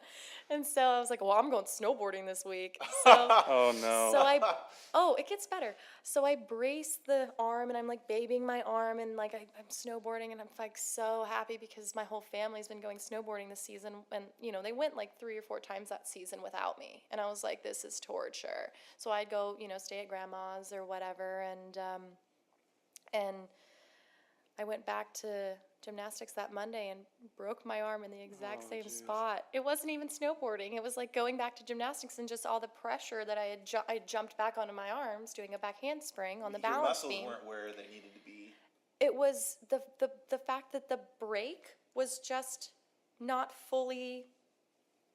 and so I was like, "Well, I'm going snowboarding this week." So, Oh no. it gets better. So I brace the arm, and I'm like babying my arm, and like I'm snowboarding, and I'm like so happy because my whole family's been going snowboarding this season, and they went like 3 or 4 times that season without me, and I was like, this is torture. So I'd go, stay at grandma's or whatever, and I went back to gymnastics that Monday and broke my arm in the exact same spot. It wasn't even snowboarding. It was like going back to gymnastics and just all the pressure that I jumped back onto my arms doing a back handspring on the balance beam. Your muscles weren't where they needed to be. It was the fact that the break was just not fully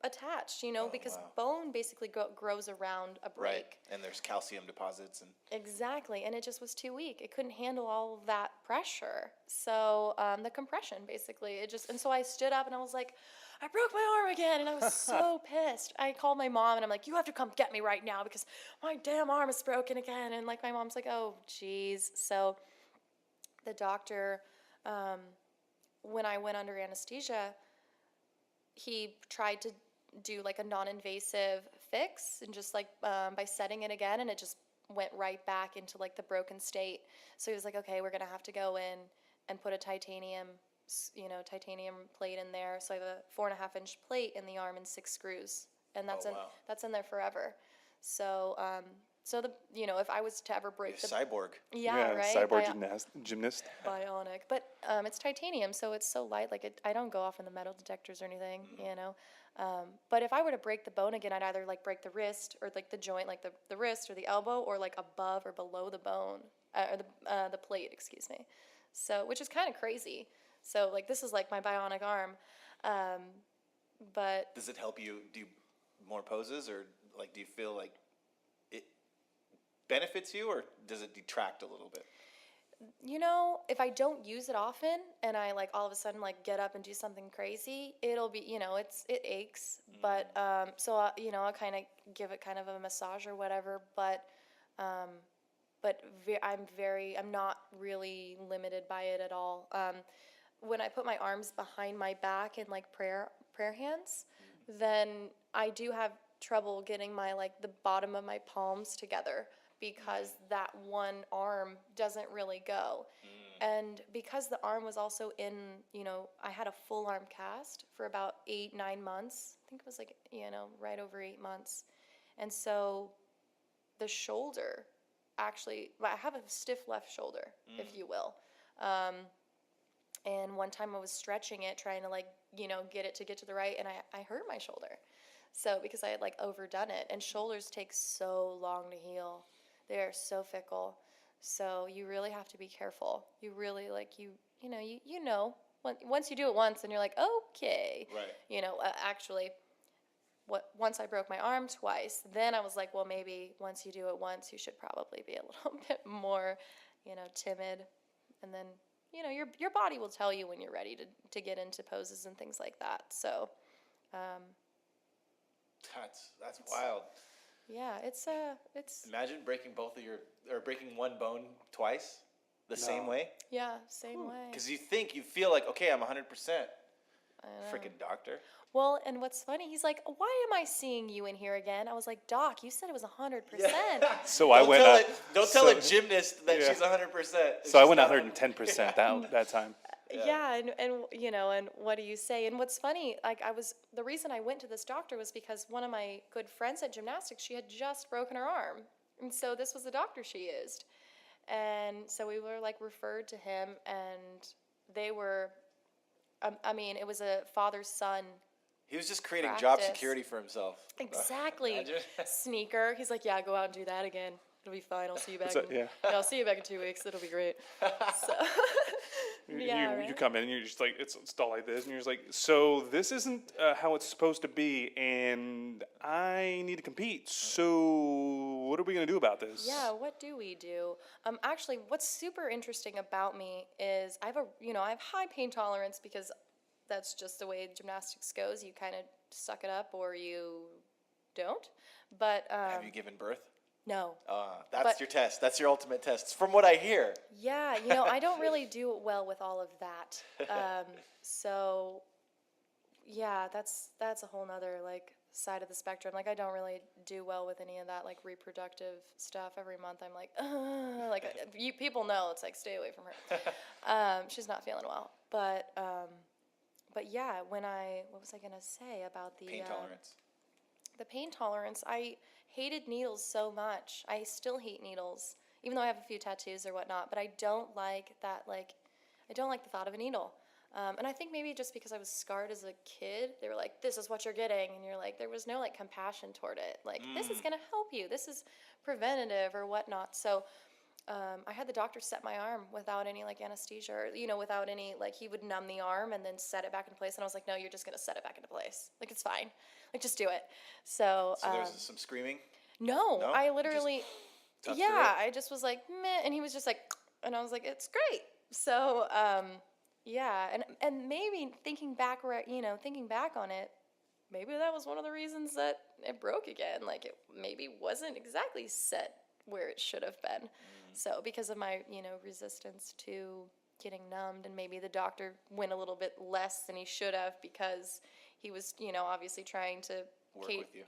attached, because bone basically grows around a break. Right, and there's calcium deposits and. Exactly, and it just was too weak. It couldn't handle all of that pressure. So the compression, basically, and so I stood up and I was like, I broke my arm again, and I was so pissed. I called my mom and I'm like, you have to come get me right now because my damn arm is broken again. And like my mom's like, oh, geez. So the doctor, when I went under anesthesia, he tried to do like a non-invasive fix and just like by setting it again, and it just went right back into like the broken state. So he was like, okay, we're gonna have to go in and put a titanium plate in there. So I have a 4.5-inch plate in the arm and 6 screws, and that's in there forever. So if I was to ever break the cyborg. Yeah, right. Cyborg gymnast. Bionic, but it's titanium, so it's so light. Like I don't go off in the metal detectors or anything, But if I were to break the bone again, I'd either like break the wrist or like the joint, like the wrist or the elbow, or like above or below the bone or the plate, excuse me. So which is kind of crazy. So like this is like my bionic arm, but does it help you do more poses, or like do you feel like it benefits you, or does it detract a little bit? If I don't use it often and I like all of a sudden like get up and do something crazy, it'll be, it aches, but so I'll kind of give it kind of a massage or whatever, but I'm not really limited by it at all. When I put my arms behind my back in like prayer hands, then I do have trouble getting my like the bottom of my palms together, because that one arm doesn't really go. And because the arm was also in, I had a full arm cast for about 8-9 months. I think it was like, right over 8 months. And so the shoulder actually, I have a stiff left shoulder, if you will. And one time I was stretching it, trying to get it to get to the right, and I hurt my shoulder. So because I had overdone it, and shoulders take so long to heal. They are so fickle. So you really have to be careful. You really once you do it once and you're like, okay. Right. Actually, once I broke my arm twice, then I was like, well, maybe once you do it once, you should probably be a little bit more, timid. And then, your body will tell you when you're ready to get into poses and things like that. So, That's wild. yeah, it's Imagine breaking breaking one bone twice the same way. yeah, same way. Because you feel like, okay, I'm 100%. I know. Freaking doctor. Well, and what's funny, he's like, why am I seeing you in here again? I was like, Doc, you said it was 100%. So I went up. Don't tell a gymnast that Yeah. she's 100%. So I went 110% that time. Yeah, and what do you say? And what's funny, the reason I went to this doctor was because one of my good friends at gymnastics, she had just broken her arm. And so this was the doctor she used. And so we were referred to him, and they were, it was a father-son. He was just creating job Practice. security for himself. Exactly. Imagine. Sneaker. He's like, yeah, go out and do that again. It'll be fine. I'll see you back. I'll see you back in 2 weeks. It'll be great. So, You come in and you're just like, it's all like this, and you're just like, so this isn't how it's supposed to be, and I need to compete. So what are we gonna do about this? Yeah, what do we do? Actually, what's super interesting about me is I have high pain tolerance because that's just the way gymnastics goes. You kind of suck it up or you don't. But Have you given birth? no. That's your test. That's your ultimate test. From what I hear. Yeah, I don't really do well with all of that. So, yeah, that's a whole nother side of the spectrum. I don't really do well with any of that reproductive stuff. Every month I'm people know it's stay away from her. She's not feeling well. But yeah, what was I gonna say about the Pain tolerance. The pain tolerance, I hated needles so much. I still hate needles, even though I have a few tattoos or whatnot, but I don't like that, I don't like the thought of a needle. And I think maybe just because I was scarred as a kid, they were like, this is what you're getting. And you're like, there was no compassion toward it. This is going to help you. This is preventative or whatnot. So I had the doctor set my arm without any anesthesia or, without any, he would numb the arm and then set it back into place. And I was like, no, you're just going to set it back into place. It's fine. Just do it. So there was some screaming? No, I literally, toughed through yeah, it? I just was like, meh, and he was just like, and I was like, it's great. So, yeah, and maybe thinking back on it, maybe that was one of the reasons that it broke again. It maybe wasn't exactly set where it should have been. So because of my, resistance to getting numbed, and maybe the doctor went a little bit less than he should have because he was, obviously trying to Work with you.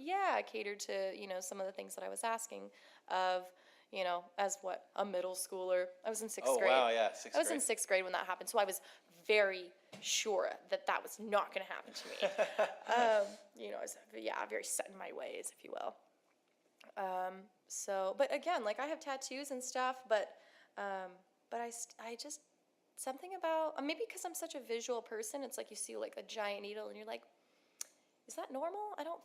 cater to, some of the things that I was asking of, as a middle schooler. I was in sixth grade. Oh, wow, yeah, sixth grade. I was in sixth grade when that happened, so I was very sure that was not going to happen to me. I was, very set in my ways, if you will. But again, I have tattoos and stuff, but I just, something about, maybe because I'm such a visual person, it's you see a giant needle and you're like, is that normal? I don't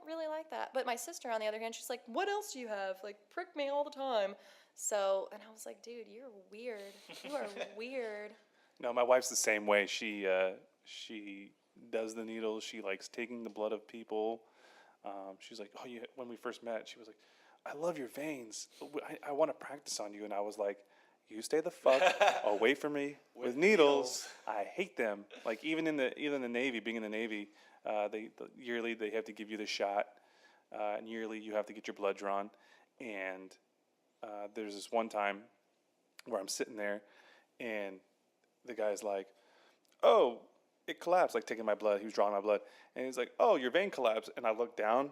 really like that. But my sister, on the other hand, she's like, what else do you have? Prick me all the time. So, and I was like, dude, you're weird. You are weird. No, my wife's the same way. She does the needles. She likes taking the blood of people. She's like, when we first met, she was like, I love your veins. I want to practice on you. And I was like, you stay the fuck away from me with needles. I hate them. Even in the Navy, being in the Navy, yearly they have to give you the shot, and yearly you have to get your blood drawn. And there's this one time where I'm sitting there, and the guy's like, "Oh, it collapsed." Taking my blood, he was drawing my blood, and he's like, "Oh, your vein collapsed." And I looked down.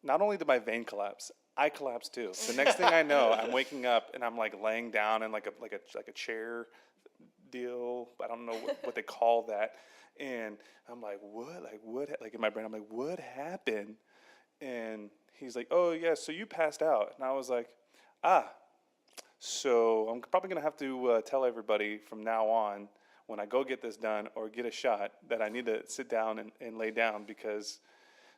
Not only did my vein collapse, I collapsed too. The next thing I know, I'm waking up and I'm like laying down in like a chair deal. I don't know what they call that. And I'm like, what? Like in my brain, I'm like, what happened? And he's like, oh yeah, so you passed out. And I was like, so I'm probably gonna have to tell everybody from now on when I go get this done or get a shot that I need to sit down and lay down because.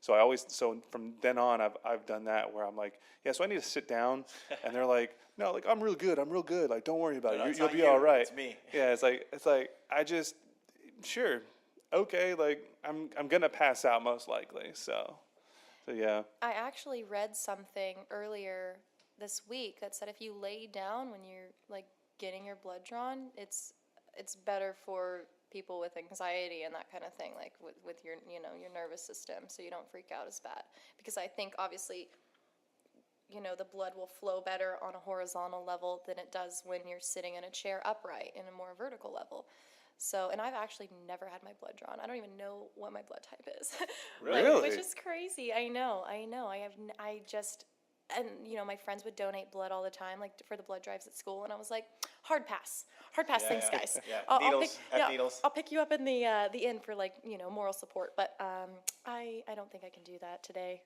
So from then on, I've done that where I'm like, yeah, so I need to sit down, and they're like, no, like I'm real good, like don't worry about it, you'll be all right. It's me. Yeah, it's like I just sure, okay, like I'm gonna pass out most likely. So yeah. I actually read something earlier this week that said if you lay down when you're like getting your blood drawn, it's better for people with anxiety and that kind of thing, like with your your nervous system, so you don't freak out as bad. Because I think obviously, the blood will flow better on a horizontal level than it does when you're sitting in a chair upright in a more vertical level. So, and I've actually never had my blood drawn. I don't even know what my blood type is. Really? Which is crazy. I know. And my friends would donate blood all the time, like for the blood drives at school, and I was like, hard pass, thanks guys. Yeah, needles. I'll pick you up in the inn for like moral support, but I don't think I can do that today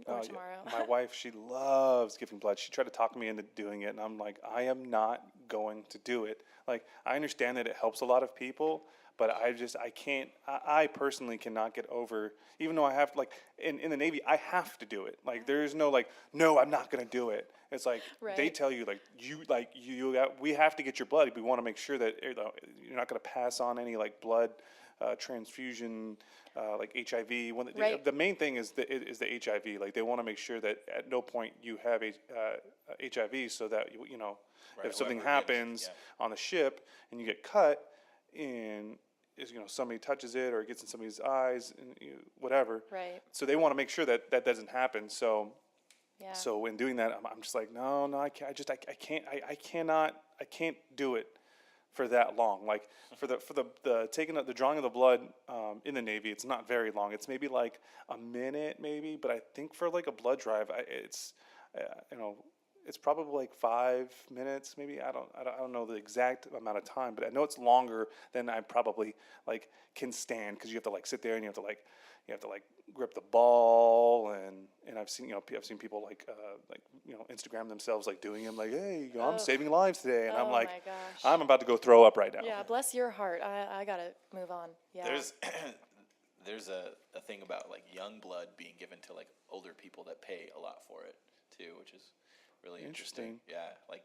or tomorrow. My wife, she loves giving blood. She tried to talk me into doing it, and I'm like, I am not going to do it. Like, I understand that it helps a lot of people, but I can't, I personally cannot get over, even though I have, like, in the Navy, I have to do it. Like, there's no, like, no, I'm not going to do it. It's like, they tell you, we have to get your blood. We want to make sure that you're not going to pass on any, like, blood transfusion, like HIV. The main thing is the HIV. Like, they want to make sure that at no point you have HIV so that, if something happens on the ship and you get cut, and somebody touches it or it gets in somebody's eyes and whatever. Right. So they want to make sure that that doesn't happen. So, yeah. So in doing that, I'm just like, no, I can't. I can't do it for that long. Like for the taking the drawing of the blood in the Navy, it's not very long. It's maybe like a minute, maybe. But I think for like a blood drive, it's it's probably like 5 minutes, maybe. I don't know the exact amount of time, but I know it's longer than I probably like can stand because you have to like sit there and you have to grip the ball and I've seen people like Instagram themselves like doing them like, hey, I'm saving lives today, and I'm like, my gosh. I'm about to go throw up right now. Yeah, bless your heart. I gotta move on. Yeah. There's a thing about like young blood being given to like older people that pay a lot for it too, which is really interesting. Yeah, like.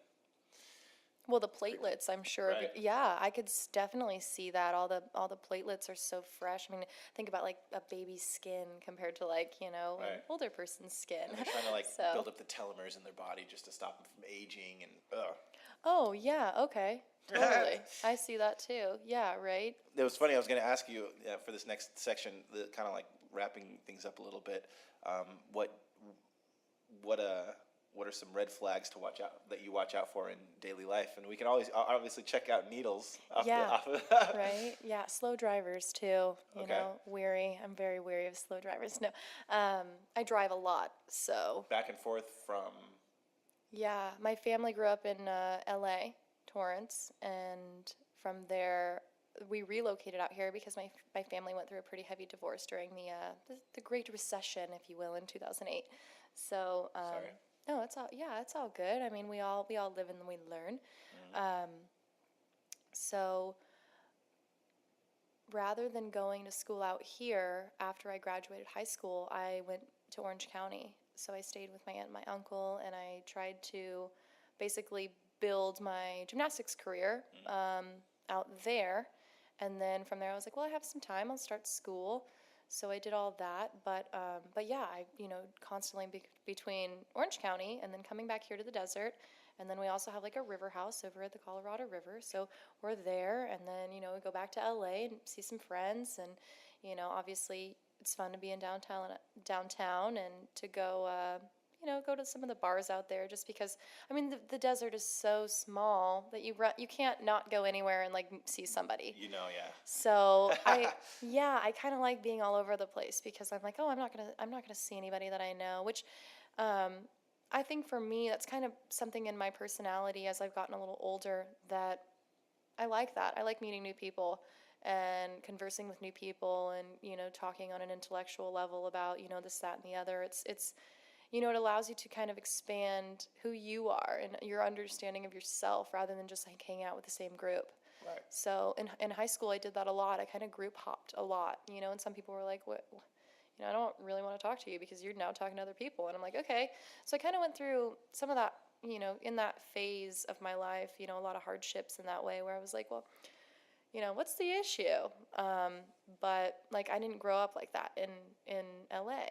Well, the platelets, I'm sure. Right. Yeah, I could definitely see that. All the platelets are so fresh. I mean, think about like a baby's skin compared to like an older person's skin. And they're trying to like build up the telomeres in their body just to stop them from aging and. Oh yeah, okay, totally. I see that too. Yeah, right. It was funny. I was going to ask you for this next section, kind of like wrapping things up a little bit. What are some red flags to watch out that you watch out for in daily life? And we can always obviously check out needles. Right. Yeah, slow drivers too. You know, weary. I'm very weary of slow drivers. No, I drive a lot, so. Back and forth from. Yeah, my family grew up in L.A., Torrance, and from there we relocated out here because my family went through a pretty heavy divorce during the Great Recession, if you will, in 2008. So. Sorry. No, it's all good. I mean, we all live and we learn. Mm-hmm. So rather than going to school out here after I graduated high school, I went to Orange County. So I stayed with my aunt and my uncle, and I tried to basically build my gymnastics career out there. And then from there, I was like, well, I have some time. I'll start school. So I did all that, but yeah, I constantly between Orange County and then coming back here to the desert, and then we also have like a river house over at the Colorado River, so we're there, and then we go back to LA and see some friends, and obviously it's fun to be in downtown and to go go to some of the bars out there, just because I mean the desert is so small that you can't not go anywhere and like see somebody. Yeah. So I kind of like being all over the place because I'm like, oh, I'm not gonna see anybody that I know, which I think for me, that's kind of something in my personality as I've gotten a little older that I like that. I like meeting new people and conversing with new people and, talking on an intellectual level about, this, that, and the other. It's it allows you to kind of expand who you are and your understanding of yourself rather than just like hanging out with the same group. Right. So in high school, I did that a lot. I kind of group hopped a lot, and some people were like, what? I don't really want to talk to you because you're now talking to other people. And I'm like, okay. So I kind of went through some of that, in that phase of my life, a lot of hardships in that way where I was like, well, what's the issue? But like, I didn't grow up like that in LA.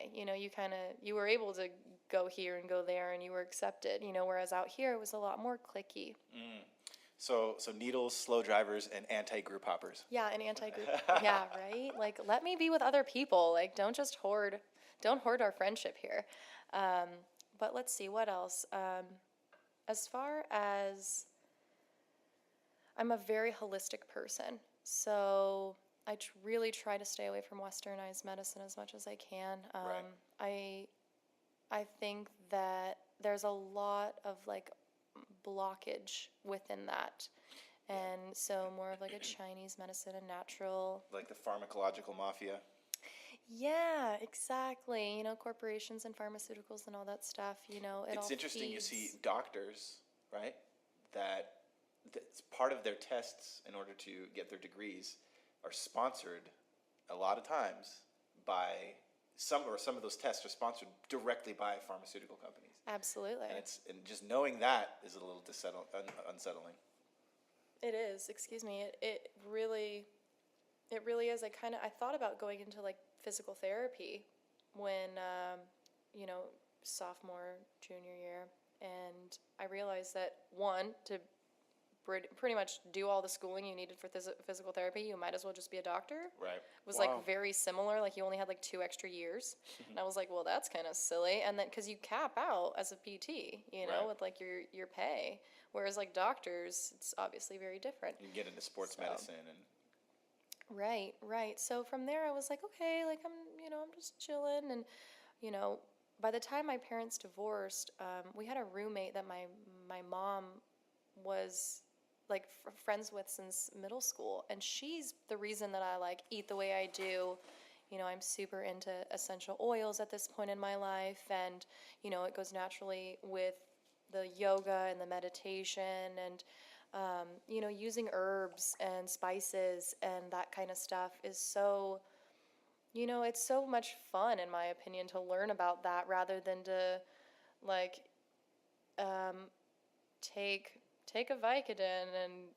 You were able to go here and go there and you were accepted, whereas out here it was a lot more cliquey. So needles, slow drivers, and anti-group hoppers. Yeah, an anti-group. Yeah, right? Like, let me be with other people. Like, don't hoard our friendship here. But let's see, what else? As far as, I'm a very holistic person. So I really try to stay away from westernized medicine as much as I can. Right. I think that there's a lot of, like, blockage within that, and so more of like a Chinese medicine and natural, Like the pharmacological mafia. yeah, exactly, corporations and pharmaceuticals and all that stuff, it It's all interesting you feeds. see doctors, right, that's part of their tests in order to get their degrees are sponsored a lot of times by some of those tests are sponsored directly by pharmaceutical companies. Absolutely. And just knowing that is a little unsettling. It is, excuse me, it really is. I thought about going into like physical therapy when sophomore, junior year, and I realized that to pretty much do all the schooling you needed for physical therapy, you might as well just be a doctor. Right. It was Wow. like very similar, like you only had like 2 extra years. And I was like, well, that's kind of silly. And then because you cap out as a PT, Right. with like your pay, whereas like doctors, it's obviously very different. You can get into sports So. medicine and Right. So from there, I was like, okay, like I'm just chilling, and by the time my parents divorced, we had a roommate that my mom was like friends with since middle school, and she's the reason that I like eat the way I do. I'm super into essential oils at this point in my life, and it goes naturally with the yoga and the meditation and using herbs and spices and that kind of stuff is so, it's so much fun, in my opinion, to learn about that rather than to, like, take a Vicodin and,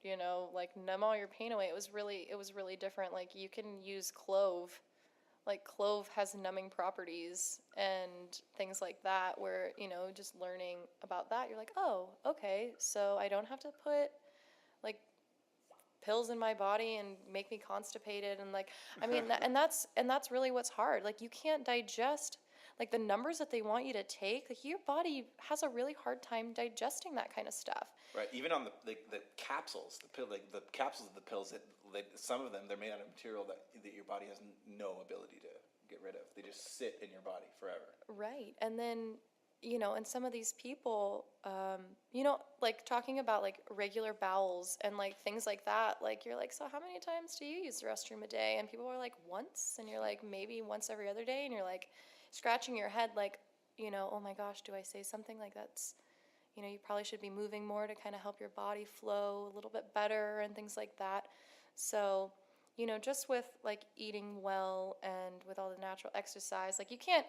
like, numb all your pain away. It was really different. Like, you can use clove. Like, clove has numbing properties and things like that where, just learning about that, you're like, oh, okay, so I don't have to put, like, pills in my body and make me constipated and, like, I mean, and that's really what's hard. Like, you can't digest, like, the numbers that they want you to take, like, your body has a really hard time digesting that kind of stuff. right. Even on the capsules, the capsules of the pills, some of them they're made out of material that your body has no ability to get rid of. They just sit in your body forever. Right. And then, and some of these people, like talking about like regular bowels and like things like that, like you're like, so how many times do you use the restroom a day? And people are like, once. And you're like, maybe once every other day. And you're like scratching your head like, oh my gosh, do I say something like that's, you probably should be moving more to kind of help your body flow a little bit better and things like that. So, just with like eating well and with all the natural exercise, like you can't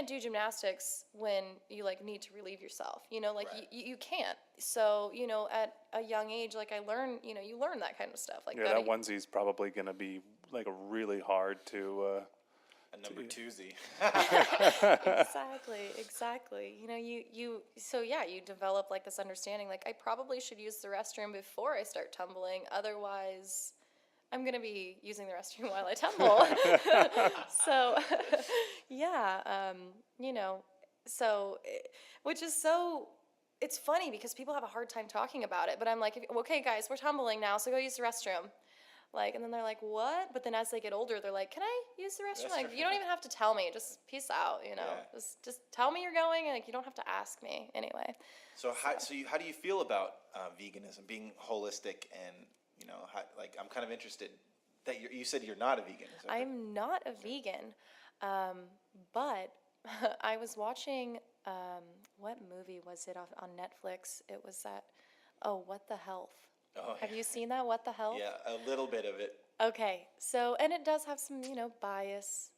do gymnastics when you like need to relieve yourself, like Right. you can't. So, at a young age, like I learned, you learn that kind of stuff. Like Yeah, that onesie's probably going to be like really hard to. A number twosie. Exactly. You develop like this understanding, like I probably should use the restroom before I start tumbling. Otherwise, I'm going to be using the restroom while I tumble. So, yeah, which is so, it's funny because people have a hard time talking about it, but I'm like, okay, guys, we're tumbling now, so go use the restroom. Like, and then they're like, what? But then as they get older, they're like, can I use the restroom? Like, Restroom. you don't even have to tell me. Just peace out, you know. Yeah. Just tell me you're going, and like, you don't have to ask me anyway. So how do you feel about veganism, being holistic, and like I'm kind of interested that you said you're not a vegan. Is that correct? I'm not a vegan, but I was watching, what movie was it on Netflix? It was that, What the Health. Oh, Have you seen that, What the Health? Yeah, a little bit of it. Okay, so, and it does have some, bias,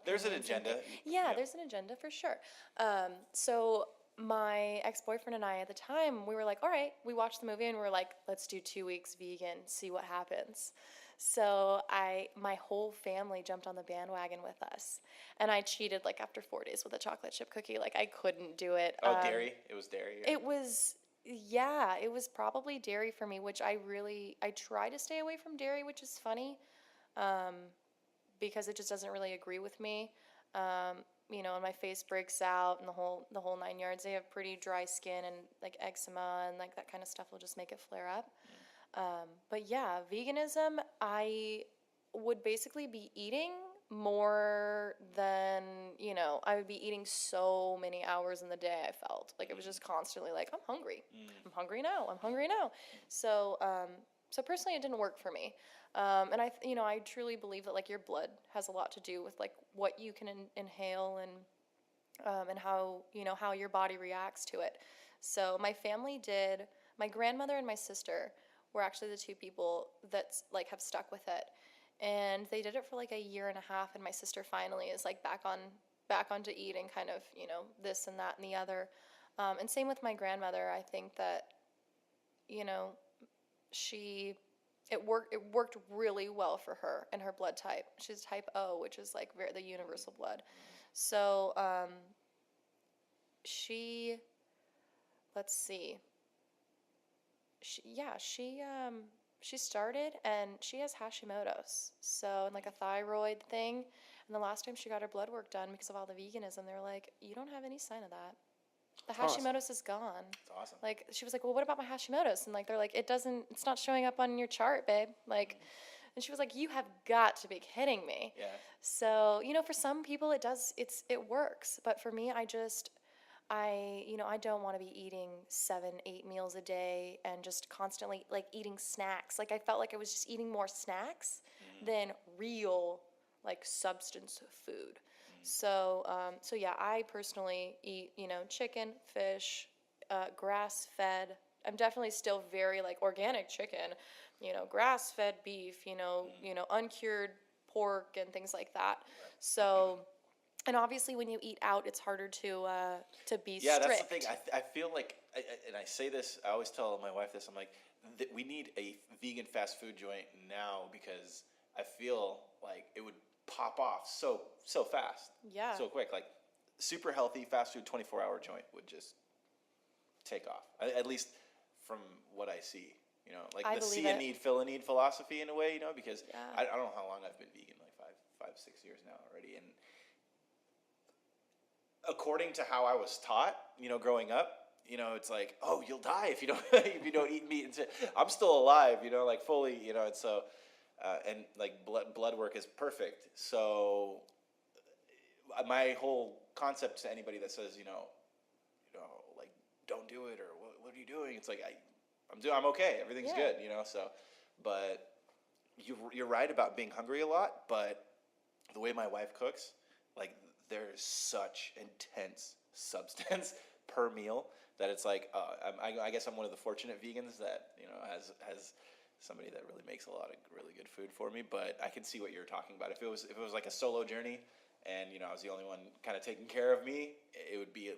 There's an opinions and agenda. Yeah, there's an agenda for sure. So my ex-boyfriend and I at the time, we were like, all right, we watched the movie and we were like, let's do 2 weeks vegan, see what happens. So my whole family jumped on the bandwagon with us, and I cheated like after 4 days with a chocolate chip cookie. Like I couldn't do it. Oh, dairy. It was dairy. It was, yeah, it was probably dairy for me, which I try to stay away from dairy, which is funny, because it just doesn't really agree with me. And my face breaks out and the whole 9 yards. They have pretty dry skin and like eczema and like that kind of stuff will just make it flare up. But yeah, veganism, I would basically be eating more than, I would be eating so many hours in the day. I felt like it was just constantly like, I'm hungry. I'm hungry now. I'm hungry now. So personally it didn't work for me. And I truly believe that like your blood has a lot to do with like what you can inhale and how your body reacts to it. So my grandmother and my sister were actually the two people that like have stuck with it, and they did it for like a year and a half. And my sister finally is like back onto eating kind of this and that and the other. And same with my grandmother. I think that it worked really well for her and her blood type. She's type O, which is like the universal blood. So let's see. She started, and she has Hashimoto's, so like a thyroid thing. And the last time she got her blood work done because of all the veganism, they were like, "You don't have any sign of that. The Hashimoto's is gone." That's awesome. Like she was like, "Well, what about my Hashimoto's?" And like they're like, "It's not showing up on your chart, babe." Like, and she was like, "You have got to be kidding me." Yeah. So for some people it works, but for me, I don't want to be eating 7-8 meals a day and just constantly like eating snacks. Like I felt like I was just eating more snacks than real like substance food. So yeah, I personally eat, chicken, fish, grass-fed. I'm definitely still very like organic chicken, grass-fed beef, uncured pork and things like that. So, and obviously when you eat out, it's harder to be strict. Yeah, that's the thing. I feel like, and I say this, I always tell my wife this, I'm like, we need a vegan fast food joint now, because I feel like it would pop off so fast. Yeah. So quick. Like super healthy fast food 24-hour joint would just take off. At least from what I see. Like I the believe see a it. need, fill a need philosophy in a way, because Yeah. I don't know how long I've been vegan, like 5-6 years now already. And according to how I was taught, growing up, it's like, oh, you'll die if you don't eat meat. And I'm still alive, like fully, and so, and like blood work is perfect. So my whole concept to anybody that says, like, don't do it, or what are you doing? It's like, I'm okay. Everything's good, so, but you're right about being hungry a lot, but the way my wife cooks, like, there's such intense substance per meal that it's like, I guess I'm one of the fortunate vegans that has somebody that really makes a lot of really good food for me. But I can see what you're talking about. If it was like a solo journey, and I was the only one kind of taking care of me,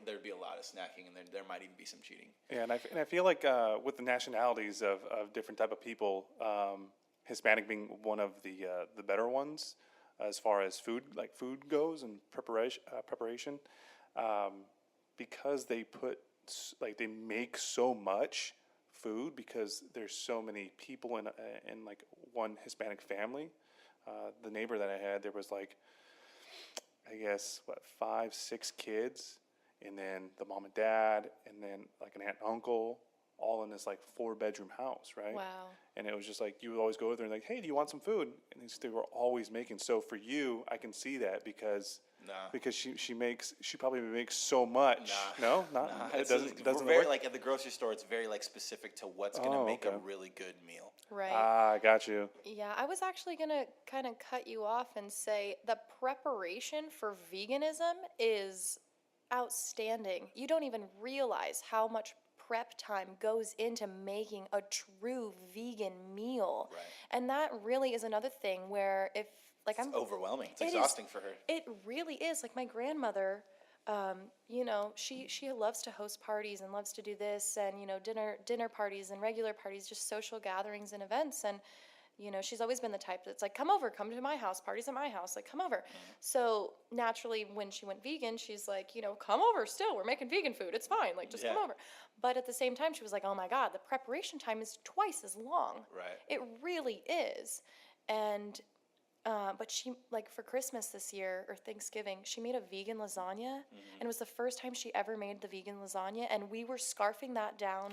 there'd be a lot of snacking, and there might even be some cheating. Yeah, and I feel like with the nationalities of different type of people, Hispanic being one of the better ones as far as food goes and preparation, because they they make so much food, because there's so many people in like one Hispanic family. The neighbor that I had, there was like, I guess 5-6 kids, and then the mom and dad, and then like an aunt and uncle, all in this like 4-bedroom house, right? Wow. And it was just like, you would always go over there and like, hey, do you want some food? And they were always making. So for you, I can see that because she probably makes so much. No, not it doesn't very work? like at the grocery store. It's very like specific to what's gonna make a really good meal. Right. Ah, I got you. Yeah, I was actually going to kind of cut you off and say the preparation for veganism is outstanding. You don't even realize how much prep time goes into making a true vegan meal. Right. And that really is another thing where if like It's overwhelming. It's It is- exhausting for her. It really is. Like my grandmother, you know, she loves to host parties and loves to do this and, you know, dinner parties and regular parties, just social gatherings and events. And, you know, she's always been the type that's like, come to my house, parties at my house, like come over. So naturally when she went vegan, she's like, you know, come over still, we're making vegan food. It's fine. Like just come over. But at the same time, she was like, oh my God, the preparation time is twice as long. Right. It really is. And, but she, like for Christmas this year or Thanksgiving, she made a vegan lasagna, and it was the first time she ever made the vegan lasagna, and we were scarfing that down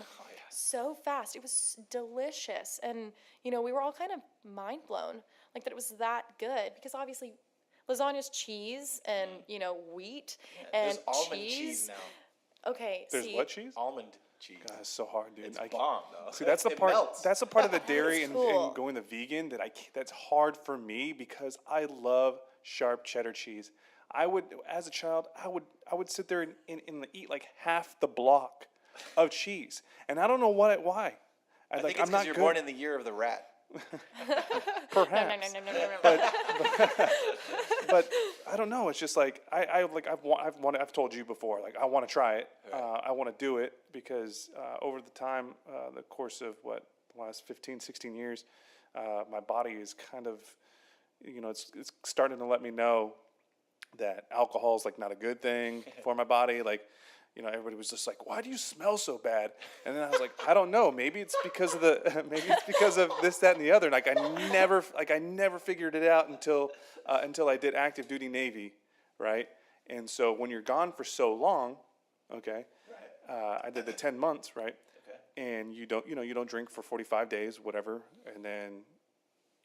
so fast. It was delicious, and you know we were all kind of mind blown, like that it was that good, because obviously lasagna's cheese and you know wheat and There's almond cheese now. Okay, There's see, what cheese? Almond cheese. God, it's so hard, dude. It's bomb though. See, that's the It part. melts. That's the part of the dairy and cool. going the vegan that that's hard for me because I love sharp cheddar cheese. I would, as a child, I would sit there and eat like half the block of cheese, and I don't know why. I think I'm it's not because you're good. born in the year of the rat. Perhaps. No. But I don't know. It's just like I've told you before. Like I want to try it. I want to do it because over the course of the last 15, 16 years, my body is kind of, you know, it's starting to let me know that alcohol is like not a good thing for my body. Like, you know, everybody was just like, "Why do you smell so bad?" And then I was like, "I don't know. Maybe it's because of this, that, and the other." And like I never figured it out until I did active duty Navy, right? And so when you're gone for so long, okay, I did the 10 months, right? Okay. And you don't drink for 45 days, whatever, and then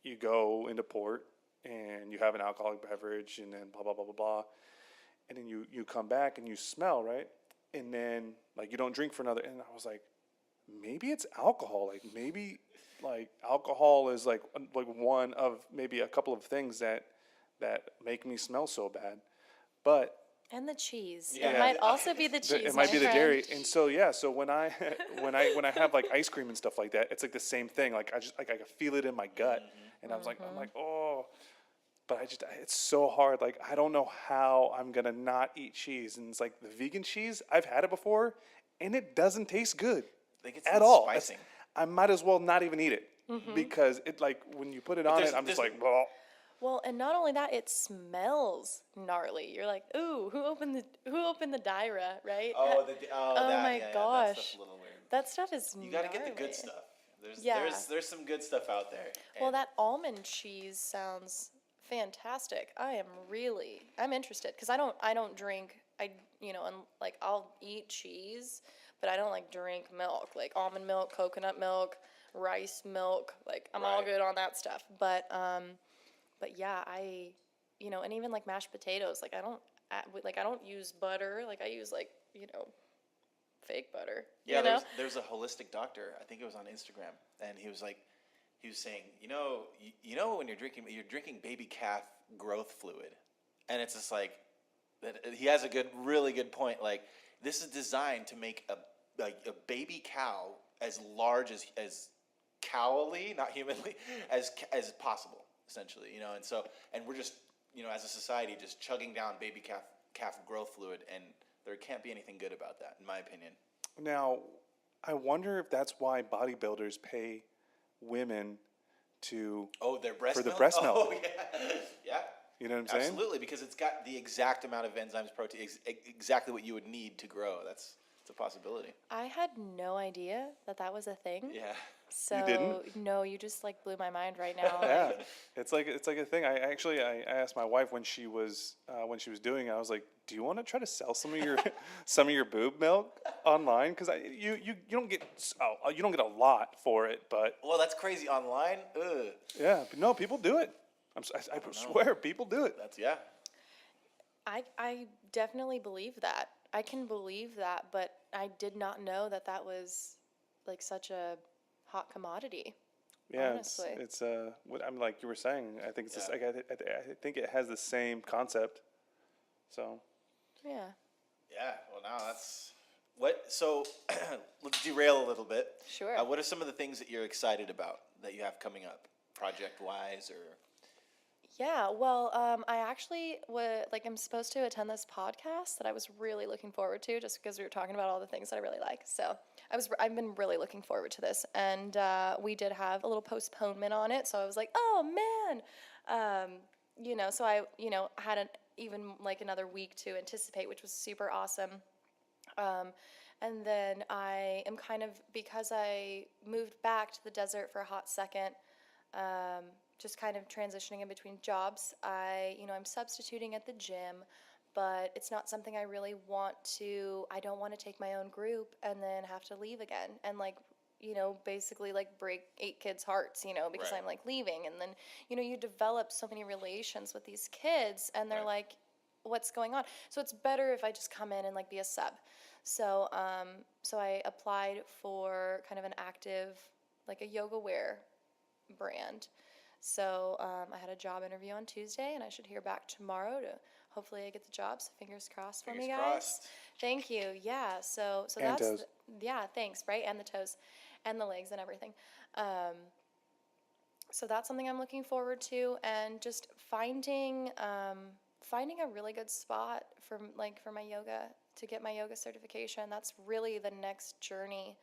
you go into port and you have an alcoholic beverage, and then blah blah blah blah blah, and then you come back and you smell, right? And then like you don't drink for another, and I was like, maybe it's alcohol. Like maybe like alcohol is like one of maybe a couple of things that make me smell so bad. But And the cheese. Yeah. It might also be the cheese. it might my be the friend. dairy. And so so when I have like ice cream and stuff like that, it's like the same thing. Like I can feel it in my gut, and I'm like oh. But it's so hard. Like, I don't know how I'm going to not eat cheese. And it's like the vegan cheese, I've had it before, and it doesn't taste good I think it's at all. spicing. I might as well not even eat it because it, like, when you put it on it, I'm just like, well. Well, and not only that, it smells gnarly. You're like, ooh, who opened the Dyra, right? Oh, my that gosh. stuff's a little weird. That stuff is You got to get the gnarly. good stuff. Yeah. There's some good stuff out there. Well, And that almond cheese sounds fantastic. I'm interested because I don't drink. And like I'll eat cheese, but I don't like drink milk, like almond milk, coconut milk, rice milk. Like I'm all Right. good on that stuff. But yeah, and even like mashed potatoes, like I don't use butter. Like I use fake butter. yeah, you know? there's a holistic doctor. I think it was on Instagram, and he was saying, you know, when you're drinking baby calf growth fluid, and it's just like that. He has a really good point. Like this is designed to make a baby cow as large as cowly, not humanly, as possible, essentially. You know, and we're just as a society just chugging down baby calf growth fluid, and there can't be anything good about that, in my opinion. Now, I wonder if that's why bodybuilders pay women Their breast for the milk? breast milk. Oh, yeah. You know what I'm saying? Absolutely, because it's got the exact amount of enzymes, protein, exactly what you would need to grow. It's a possibility. I had no idea that was a thing. Yeah. So didn't? no, you just like blew my mind right now. Yeah, it's like a thing. I asked my wife when she was doing it. I was like, "Do you want to try to sell some of your some of your boob milk online? Because you don't get you don't get a lot for it, but Well, that's crazy online. Ugh. yeah, but no, people do it. I swear, people do it. That's yeah. I definitely believe that. I can believe that, but I did not know that that was like such a hot commodity. Yeah, Honestly. it's what I'm like you were saying. I think it's just, Yeah. like, I think it has the same concept. So Yeah. Yeah. Well, now that's what. So let's derail a little bit. Sure. What are some of the things that you're excited about that you have coming up, project wise, or? Yeah, well, I actually I'm supposed to attend this podcast that I was really looking forward to, just because we were talking about all the things that I really like. So I've been really looking forward to this, and we did have a little postponement on it. So I was like, oh man, so I had even like another week to anticipate, which was super awesome. And then I am because I moved back to the desert for a hot second. Just kind of transitioning in between jobs. I'm substituting at the gym, but it's not something I really I don't want to take my own group and then have to leave again and basically like break 8 kids' hearts, because Right. I'm like leaving. And then, you develop so many relations with these kids and they're Right. like, what's going on? So it's better if I just come in and like be a sub. So, so I applied for kind of an active, like a yoga wear brand. So I had a job interview on Tuesday, and I should hear back tomorrow to hopefully I get the job. So fingers crossed for me, Fingers guys. crossed. Thank you. Yeah. So And that's toes. yeah. Thanks. Right, and the toes, and the legs, and everything. So that's something I'm looking forward to, and just finding a really good spot for my yoga to get my yoga certification. That's really the next journey.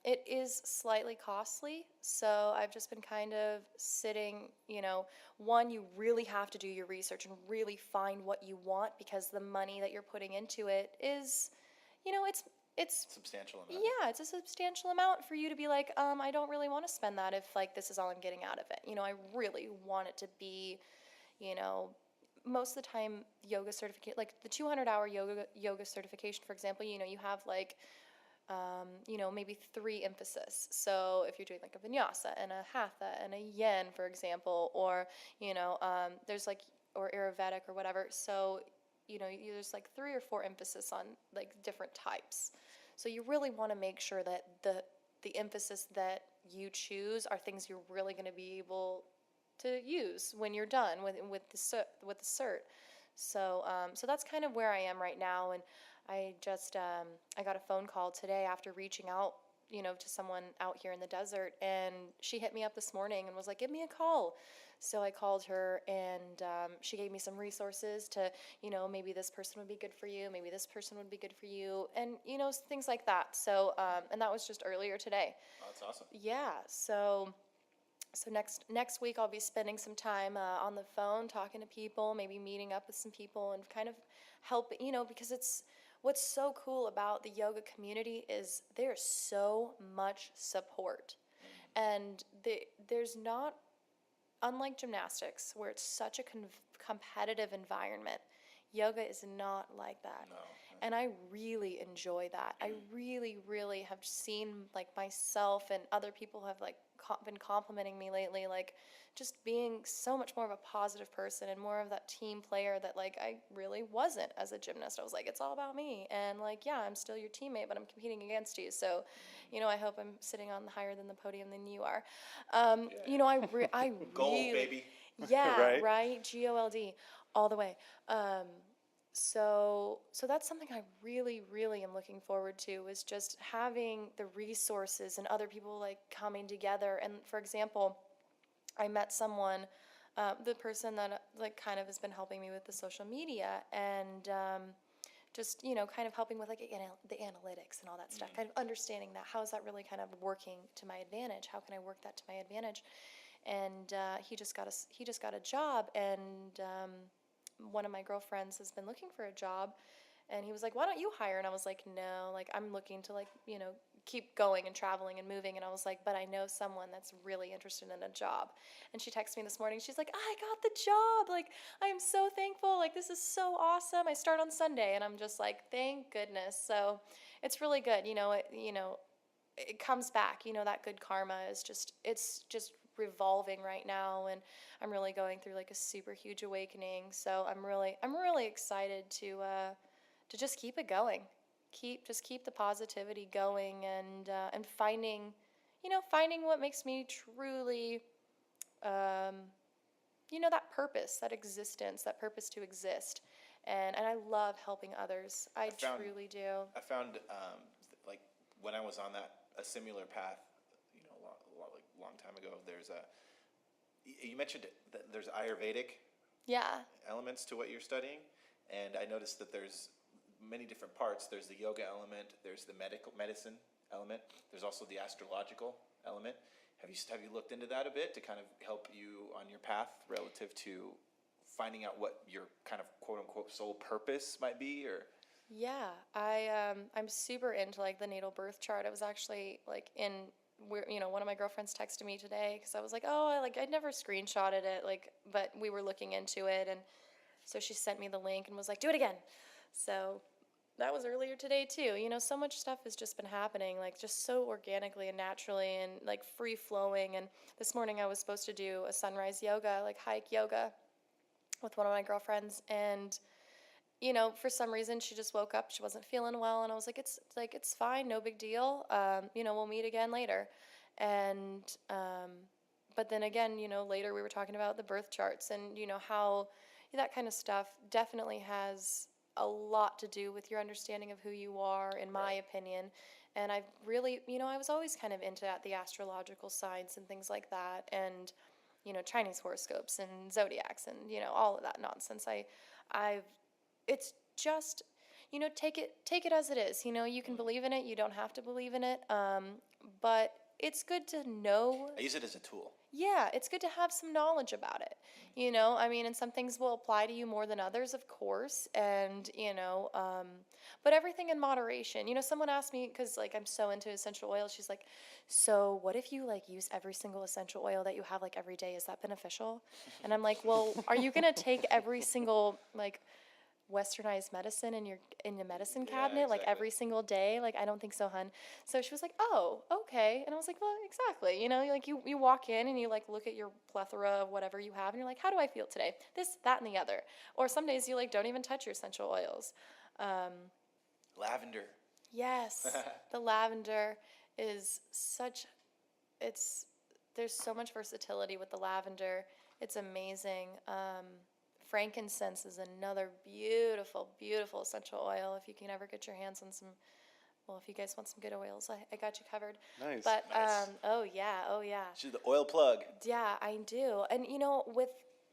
It is slightly costly, so I've just been kind of sitting, one, you really have to do your research and really find what you want, because the money that you're putting into it is, it's Substantial amount. yeah, it's a substantial amount for you to be like, I don't really want to spend that if like this is all I'm getting out of it. I really want it to be, most of the time yoga certificate, like the 200-hour yoga certification, for example, you have like maybe 3 emphasis. So if you're doing like a vinyasa and a hatha and a yen, for example, or, there's like, or Ayurvedic or whatever. So, there's like 3 or 4 emphasis on like different types. So you really want to make sure that the emphasis that you choose are things you're really going to be able to use when you're done with the cert. So so that's kind of where I am right now, and I just I got a phone call today after reaching out, to someone out here in the desert, and she hit me up this morning and was like, "Give me a call." So I called her, and she gave me some resources to, maybe this person would be good for you, maybe this person would be good for you, and things like that. So and that was just earlier today. Oh, that's awesome. Yeah. So next week I'll be spending some time on the phone talking to people, maybe meeting up with some people and kind of help, because it's what's so cool about the yoga community is there's so much support. And there's not, unlike gymnastics where it's such a competitive environment, yoga is not like that. No. And I really enjoy that. I really, really have seen like myself and other people have like been complimenting me lately, like just being so much more of a positive person and more of that team player that like I really wasn't as a gymnast. I was like, it's all about me. And like, yeah, I'm still your teammate, but I'm competing against you. So, I hope I'm sitting on higher than the podium than you are. I Gold, really, baby. yeah, Right? right? GOLD all the way. So that's something I really, really am looking forward to, is just having the resources and other people like coming together. And for example, I met someone, the person that like kind of has been helping me with the social media and just, kind of helping with like the analytics and all that stuff, kind of understanding that, how is that really kind of working to my advantage? How can I work that to my advantage? And he just got a job, and one of my girlfriends has been looking for a job, and he was like, why don't you hire? And I was like, no, like I'm looking to like, keep going and traveling and moving. And I was like, but I know someone that's really interested in a job. And she texted me this morning. She's like, I got the job. Like, I am so thankful. Like, this is so awesome. I start on Sunday. And I'm just like, thank goodness. So it's really good. It comes back, that good karma is it's just revolving right now. And I'm really going through like a super huge awakening. So I'm really excited to just keep it going. Keep the positivity going, and finding what makes me truly, that purpose, that existence, that purpose to exist, and I love helping others. I truly do. I found like when I was on a similar path, a long time ago. You mentioned that there's Ayurvedic elements to what you're studying, and I noticed that there's many different parts. There's the yoga element, there's the medicine element, there's also the astrological element. Have you looked into that a bit to kind of help you on your path relative to finding out what your kind of quote unquote soul purpose might be? Or I'm super into like the natal birth chart. I was actually like one of my girlfriends texted me today because I was like, I'd never screenshotted it, but we were looking into it, and so she sent me the link and was like, do it again. So that was earlier today too. So much stuff has just been happening, like just so organically and naturally and like free flowing. And this morning I was supposed to do a sunrise yoga, like hike yoga with one of my girlfriends. And, for some reason she just woke up, she wasn't feeling well. And I was like, it's fine. No big deal. We'll meet again later. And, but then again, later we were talking about the birth charts and, how that kind of stuff definitely has a lot to do with your understanding of who you are, in my opinion. And I've really, I was always kind of into the astrological signs and things like that, and Chinese horoscopes and zodiacs and all of that nonsense. It's just, take it as it is. You can believe in it, you don't have to believe in it, but it's good to know. I use it as a tool. Yeah, it's good to have some knowledge about it, and some things will apply to you more than others, of course, and, but everything in moderation. Someone asked me, because, I'm so into essential oils, she's like, so what if you, use every single essential oil that you have, every day? Is that beneficial? And I'm like, well, are you going to take every single, westernized medicine in the medicine cabinet, exactly. every single day? I don't think so, hun. So she was like, oh, okay. And I was like, well, exactly. You walk in and you look at your plethora of whatever you have and you're like, how do I feel today? This, that, and the other. Or some days you don't even touch your essential oils. Lavender. Yes. The lavender is there's so much versatility with the lavender. It's amazing. Frankincense is another beautiful, beautiful essential oil. If you can ever get your hands on some, if you guys want some good oils, I got you covered. Nice. But, Nice. oh yeah. She's the oil plug. Yeah, I do. And,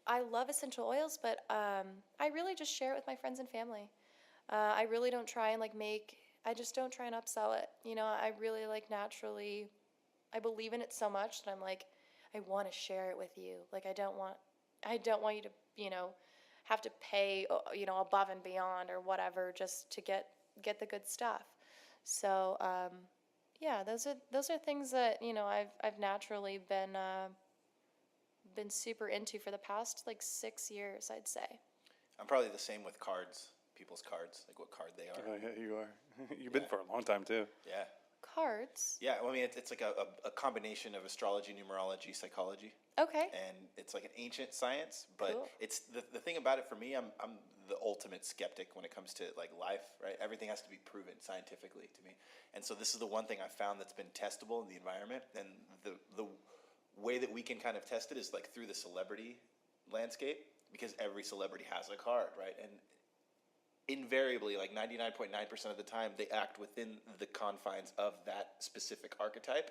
I love essential oils, but I really just share it with my friends and family. I really don't try and, I just don't try and upsell it. I really, naturally, I believe in it so much that I'm I want to share it with you. I don't want you to, have to pay, above and beyond or whatever just to get the good stuff. So, yeah, those are things that, I've naturally been super into for the past 6 years, I'd say. I'm probably the same with cards, people's cards, what card they are. Oh, yeah, you are. You've been for a long time, too. Yeah. Cards? Yeah, well, I mean, it's a combination of astrology, numerology, psychology. Okay. And it's an ancient science, but Cool. it's the thing about it for me, I'm the ultimate skeptic when it comes to life, right? Everything has to be proven scientifically to me. And so this is the one thing I found that's been testable in the environment, and the way that we can kind of test it is through the celebrity landscape, because every celebrity has a card, right? And invariably, 99.9% of the time, they act within the confines of that specific archetype,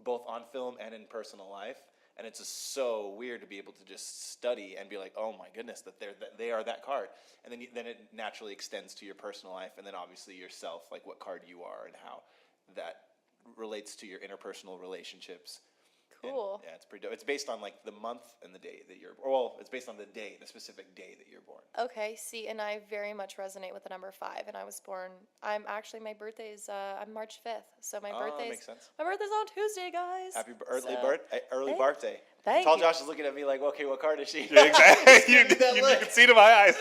both on film and in personal life. And it's just so weird to be able to just study and be like, oh my goodness, that they are that card. And then it naturally extends to your personal life, and then obviously yourself, what card you are and how that relates to your interpersonal relationships. Cool. Yeah, it's pretty dope. It's based on like the month and the day that you're, well, it's based on the day, the specific day that you're born. Okay, see, and I very much resonate with the number 5, and I was born, I'm actually, my birthday's, I'm March 5th, so my birthday's, makes sense. my birthday's on Tuesday, guys. Happy early So, early thank- birthday. thank Tall you. Josh is looking at me like, okay, what card is she? Yeah, exactly. you, Give me that you look. could see it in my eyes.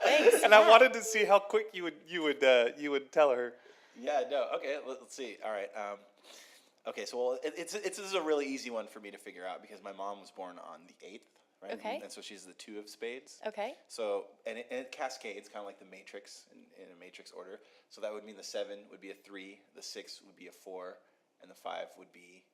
Thanks. And I wanted to see how quick you would tell her. Yeah, no, okay, let's see. All right. Okay, so well, this is a really easy one for me to figure out because my mom was born on the 8th, right? Okay. And so she's the 2 of spades. Okay. So, and it cascades kind of like the matrix in a matrix order. So that would mean the 7 would be a 3, the 6 would be a 4, and the 5 would be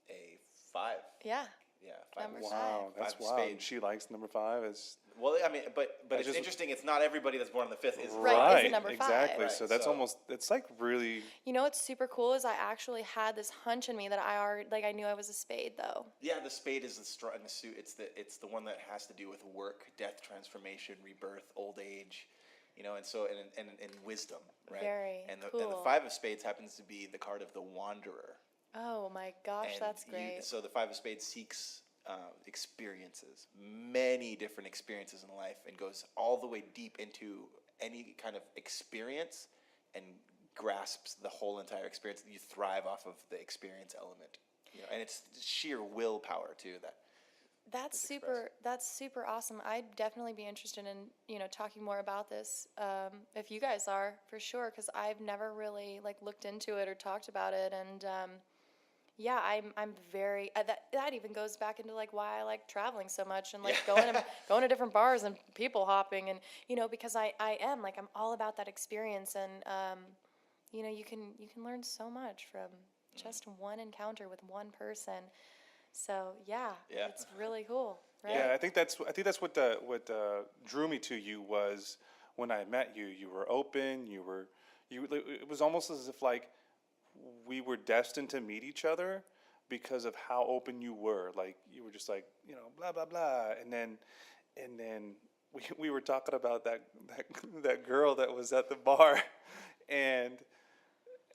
a 5. Yeah. Yeah, 5. Number Wow, that's 5 of wild. spades. She likes number 5. Is Well, I mean, but it's just- interesting. It's not everybody that's born on the 5th is Right, is the number 5. exactly. Right, So that's so- almost. It's like really. You know what's super cool is I actually had this hunch in me that I already, like, I knew I was a spade, though. Yeah, the spade is the straw in the suit. It's the one that has to do with work, death, transformation, rebirth, old age, you know, and so and wisdom, right? Very and the cool. 5 of spades happens to be the card of the wanderer. Oh my gosh, And that's great. so the 5 of spades seeks experiences, many different experiences in life, and goes all the way deep into any kind of experience and grasps the whole entire experience. You thrive off of the experience element, you know, and it's sheer willpower too. That's is super. That's super awesome. I'd definitely be interested in talking more about this if you guys are for sure, because I've never really like looked into it or talked about it, and yeah, I'm very that even goes back into like why I like traveling so much and like going to different bars and people hopping and because I am like I'm all about that experience, and you can learn so much from just one encounter with one person. So yeah. It's really cool, right? Yeah, I think that's what drew me to you was when I met you. You were open. It was almost as if like we were destined to meet each other because of how open you were. Like you were just like blah blah blah, and then we were talking about that girl that was at the bar, and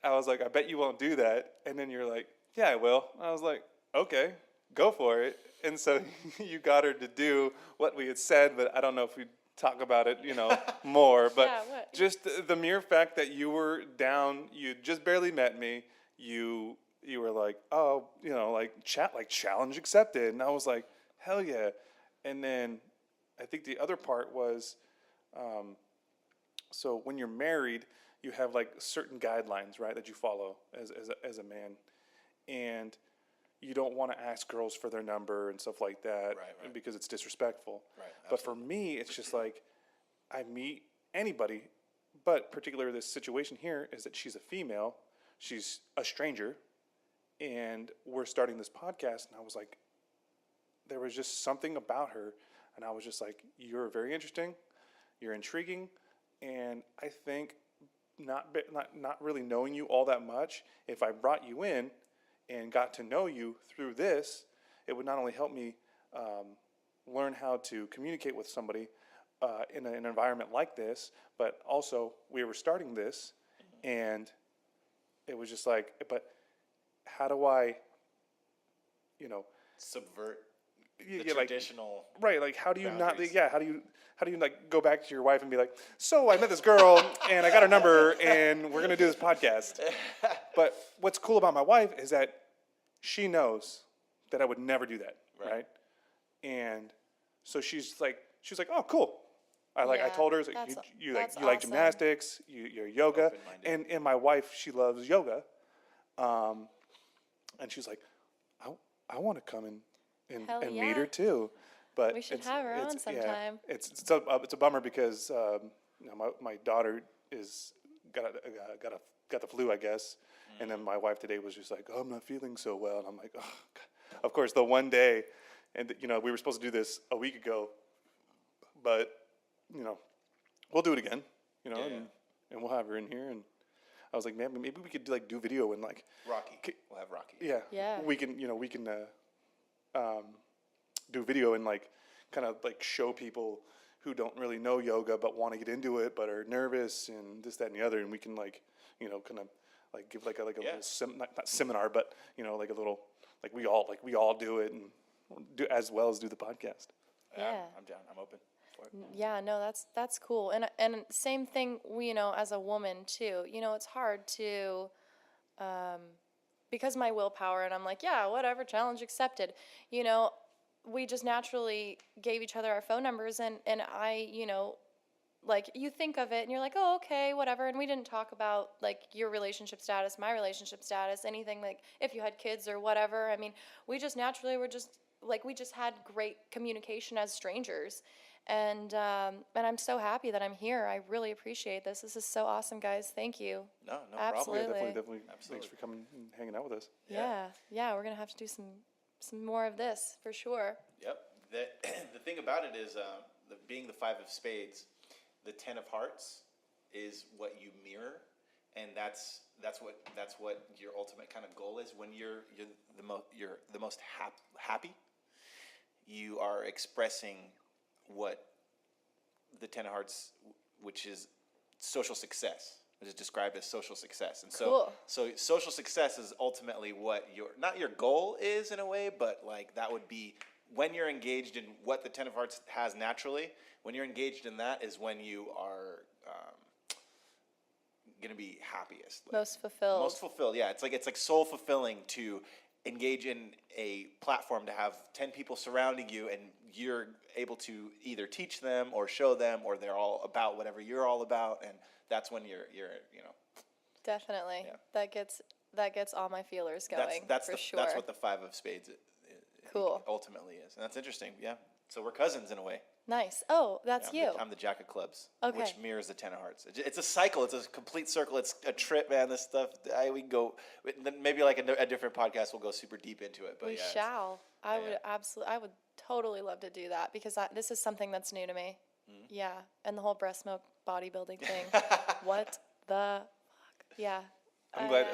I was like, I bet you won't do that, and then you're like, yeah, I will. I was like, okay. Go for it. And so you got her to do what we had said, but I don't know if we talk about it, more. But Yeah, what? just the mere fact that you were down, you just barely met me, you were like, oh, challenge accepted. And I was like, hell yeah. And then I think the other part was, so when you're married, you have like certain guidelines, right, that you follow as a man. And you don't want to ask girls for their number and stuff like that, Right. because it's disrespectful. Right, But for me, it's just like I meet anybody, but particularly this situation here is that she's a female, she's a stranger, and we're starting this podcast, and I was like, there was just something about her, and I was just like, you're very interesting, you're intriguing, and I think not really knowing you all that much, if I brought you in and got to know you through this, it would not only help me learn how to communicate with somebody in an environment like this, but also we were starting this, and it was just like, but how do I, Subvert yeah, the like, traditional. right? Like, how do you boundaries. how do you like go back to your wife and be like, so I met this girl and I got her number and we're gonna do this podcast. But what's cool about my wife is that she knows that I would never do that, right? And so she's like, oh, cool. I Yeah, told her, like, that's you like awesome. gymnastics, you're yoga, Open-minded. and my wife, she loves yoga, and she's like, I want to come and Hell meet yeah. her too. But We should have her on sometime. It's a bummer because my daughter is got the flu, I guess, and then my wife today was just like, oh, I'm not feeling so well, and I'm like, oh, God. Of course, the one day, and we were supposed to do this a week ago, but we'll do it again, and we'll have her in here, and I was like, man, maybe we could do video and like Rocki. We'll have Rocki. Yeah. we can do video and like kind of like show people who don't really know yoga but want to get into it but are nervous and this, that, and the other, and we can like kind of like give like a little not seminar, but like a little like we all do it and do as well as do the podcast. Yeah. I'm down. I'm open for it. Yeah, no, that's cool. And same thing, as a woman too, it's hard to, because my willpower, and I'm like, yeah, whatever, challenge accepted. We just naturally gave each other our phone numbers, and I, like, you think of it and you're like, oh, okay, whatever. And we didn't talk about like your relationship status, my relationship status, anything, like if you had kids or whatever. I mean, we just naturally were just like, we just had great communication as strangers. And I'm so happy that I'm here. I really appreciate this. This is so awesome, guys. Thank you. No Absolutely. problem. Yeah, definitely. Thanks for coming and hanging out with us. Yeah, we're gonna have to do some more of this for sure. Yep. The thing about it is, being the 5 of spades, the 10 of hearts is what you mirror, and that's what your ultimate kind of goal is. When you're the most happy, you are expressing what the 10 of hearts, which is social success, which is described as social success. And Cool. so social success is ultimately what not your goal is in a way, but like that would be when you're engaged in what the 10 of hearts has naturally. When you're engaged in that is when you are going to be happiest. Most fulfilled. Most fulfilled, yeah. It's like soul fulfilling to engage in a platform, to have 10 people surrounding you, and you're able to either teach them or show them, or they're all about whatever you're all about, and that's when you're Definitely. Yeah. That gets all my feelers going. That's for sure. That's what the 5 of spades Cool. ultimately is, and that's interesting. Yeah. So we're cousins in a way. Nice. Oh, that's Yeah, you. I'm the Jack of clubs, Okay. which mirrors the 10 of hearts. It's a cycle. It's a complete circle. It's a trip, man. This stuff, we can go, maybe like a different podcast, we'll go super deep into it. But We yeah, shall. I would yeah. absolutely. I would totally love to do that because this is something that's new to me. Mm-hmm. Yeah, and the whole breast milk bodybuilding thing. What the fuck? Yeah. I'm glad.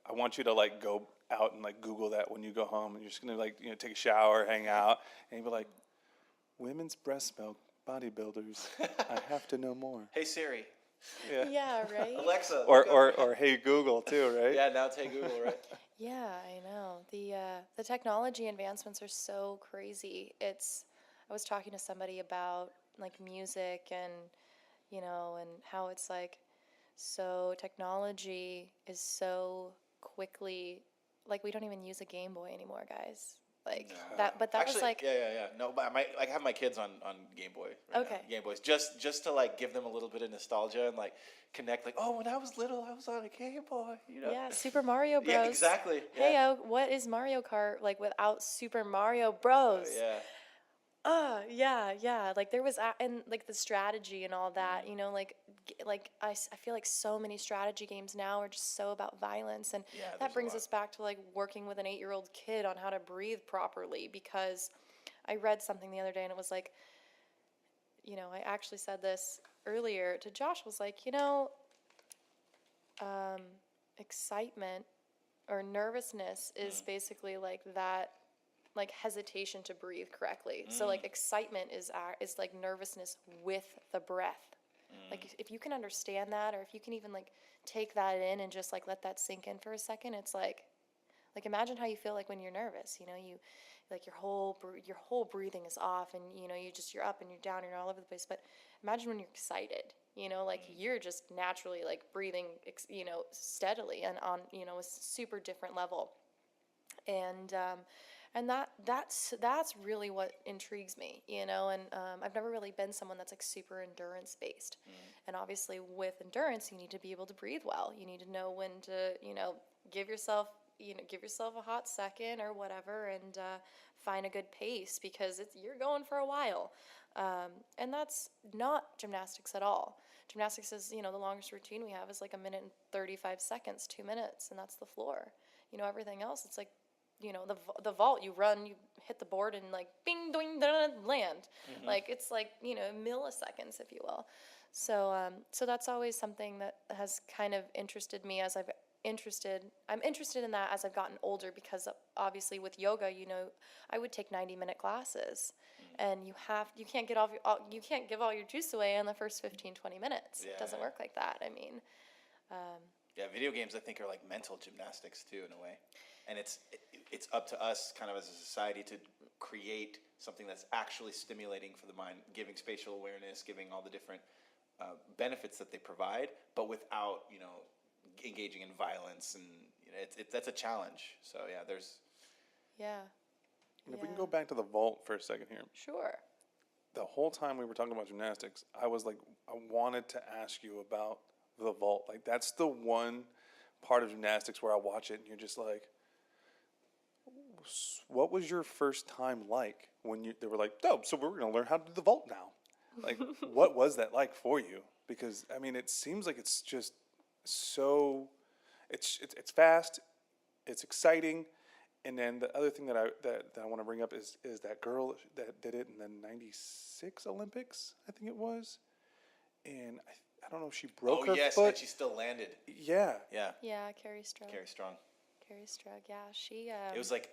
I want you to like go out and like Google that when you go home, and you're just gonna like take a shower, hang out, and you'll be like, women's breast milk bodybuilders. I have to know more. Hey Siri, Yeah. Yeah. Right. Alexa, Or hey Google too, right? yeah, now it's Hey Google, right? Yeah, I know. The technology advancements are so crazy. I was talking to somebody about like music and and how it's like, so technology is so quickly, like we don't even use a Game Boy anymore, guys. Like that, but that Actually, was like, yeah. No, but I have my kids on Game Boy. Right Okay. now. Game Boys, just to like give them a little bit of nostalgia and like connect. Like, oh, when I was little, I was on a Game Boy. yeah, Super Mario Bros. Yeah, exactly. Hey, Yeah. what is Mario Kart like without Super Mario Bros? Yeah. Yeah. Like there was, and like the strategy and all that, like I feel like so many strategy games now are just so about violence. And Yeah, there's that a brings lot. us back to like working with an 8-year-old kid on how to breathe properly, because I read something the other day and it was like, I actually said this earlier to Josh, was like, excitement or nervousness is basically like that, like hesitation to breathe correctly. So like excitement is like nervousness with the breath. Like if you can understand that, or if you can even like take that in and just like let that sink in for a second, it's like imagine how you feel like when you're nervous. You like your whole breathing is off, and you're up and you're down and you're all over the place. But imagine when you're excited. Like you're just naturally like breathing, steadily and on a super different level. And that's really what intrigues me, and I've never really been someone that's like super endurance based. And obviously with endurance, you need to be able to breathe well. You need to know when to, give yourself a hot second or whatever, and find a good pace, because you're going for a while. And that's not gymnastics at all. Gymnastics is, the longest routine we have is like 1 minute and 35 seconds, 2 minutes, and that's the floor. Everything else, it's like, the vault, you run, you hit the board, and like bing, doing, land. Like it's like, milliseconds, if you will. So that's always something that has kind of interested me as I'm interested in that as I've gotten older, because obviously with yoga, I would take 90-minute classes, and you can't give all your juice away in the first 15-20 minutes. Yeah, It doesn't yeah. work like that. I mean, Yeah, video games I think are like mental gymnastics too in a way, and it's up to us kind of as a society to create something that's actually stimulating for the mind, giving spatial awareness, giving all the different benefits that they provide, but without engaging in violence, and that's a challenge. So yeah, there's Yeah. And if we can Yeah. go back to the vault for a second here. Sure. The whole time we were talking about gymnastics, I was like, I wanted to ask you about the vault. Like, that's the one part of gymnastics where I watch it and you're just like, what was your first time like when they were like, oh, so we're going to learn how to do the vault now? Like, what was that like for you? Because, I mean, it seems like it's just so, it's fast, it's exciting. And then the other thing that I want to bring up is that girl that did it in the '96 Olympics, I think it was, and I don't know if she broke her yes, foot. and she still landed. Yeah, Yeah, Yeah, Carrie Strug. Carrie Strong. Carrie Strug, yeah. She, It was like,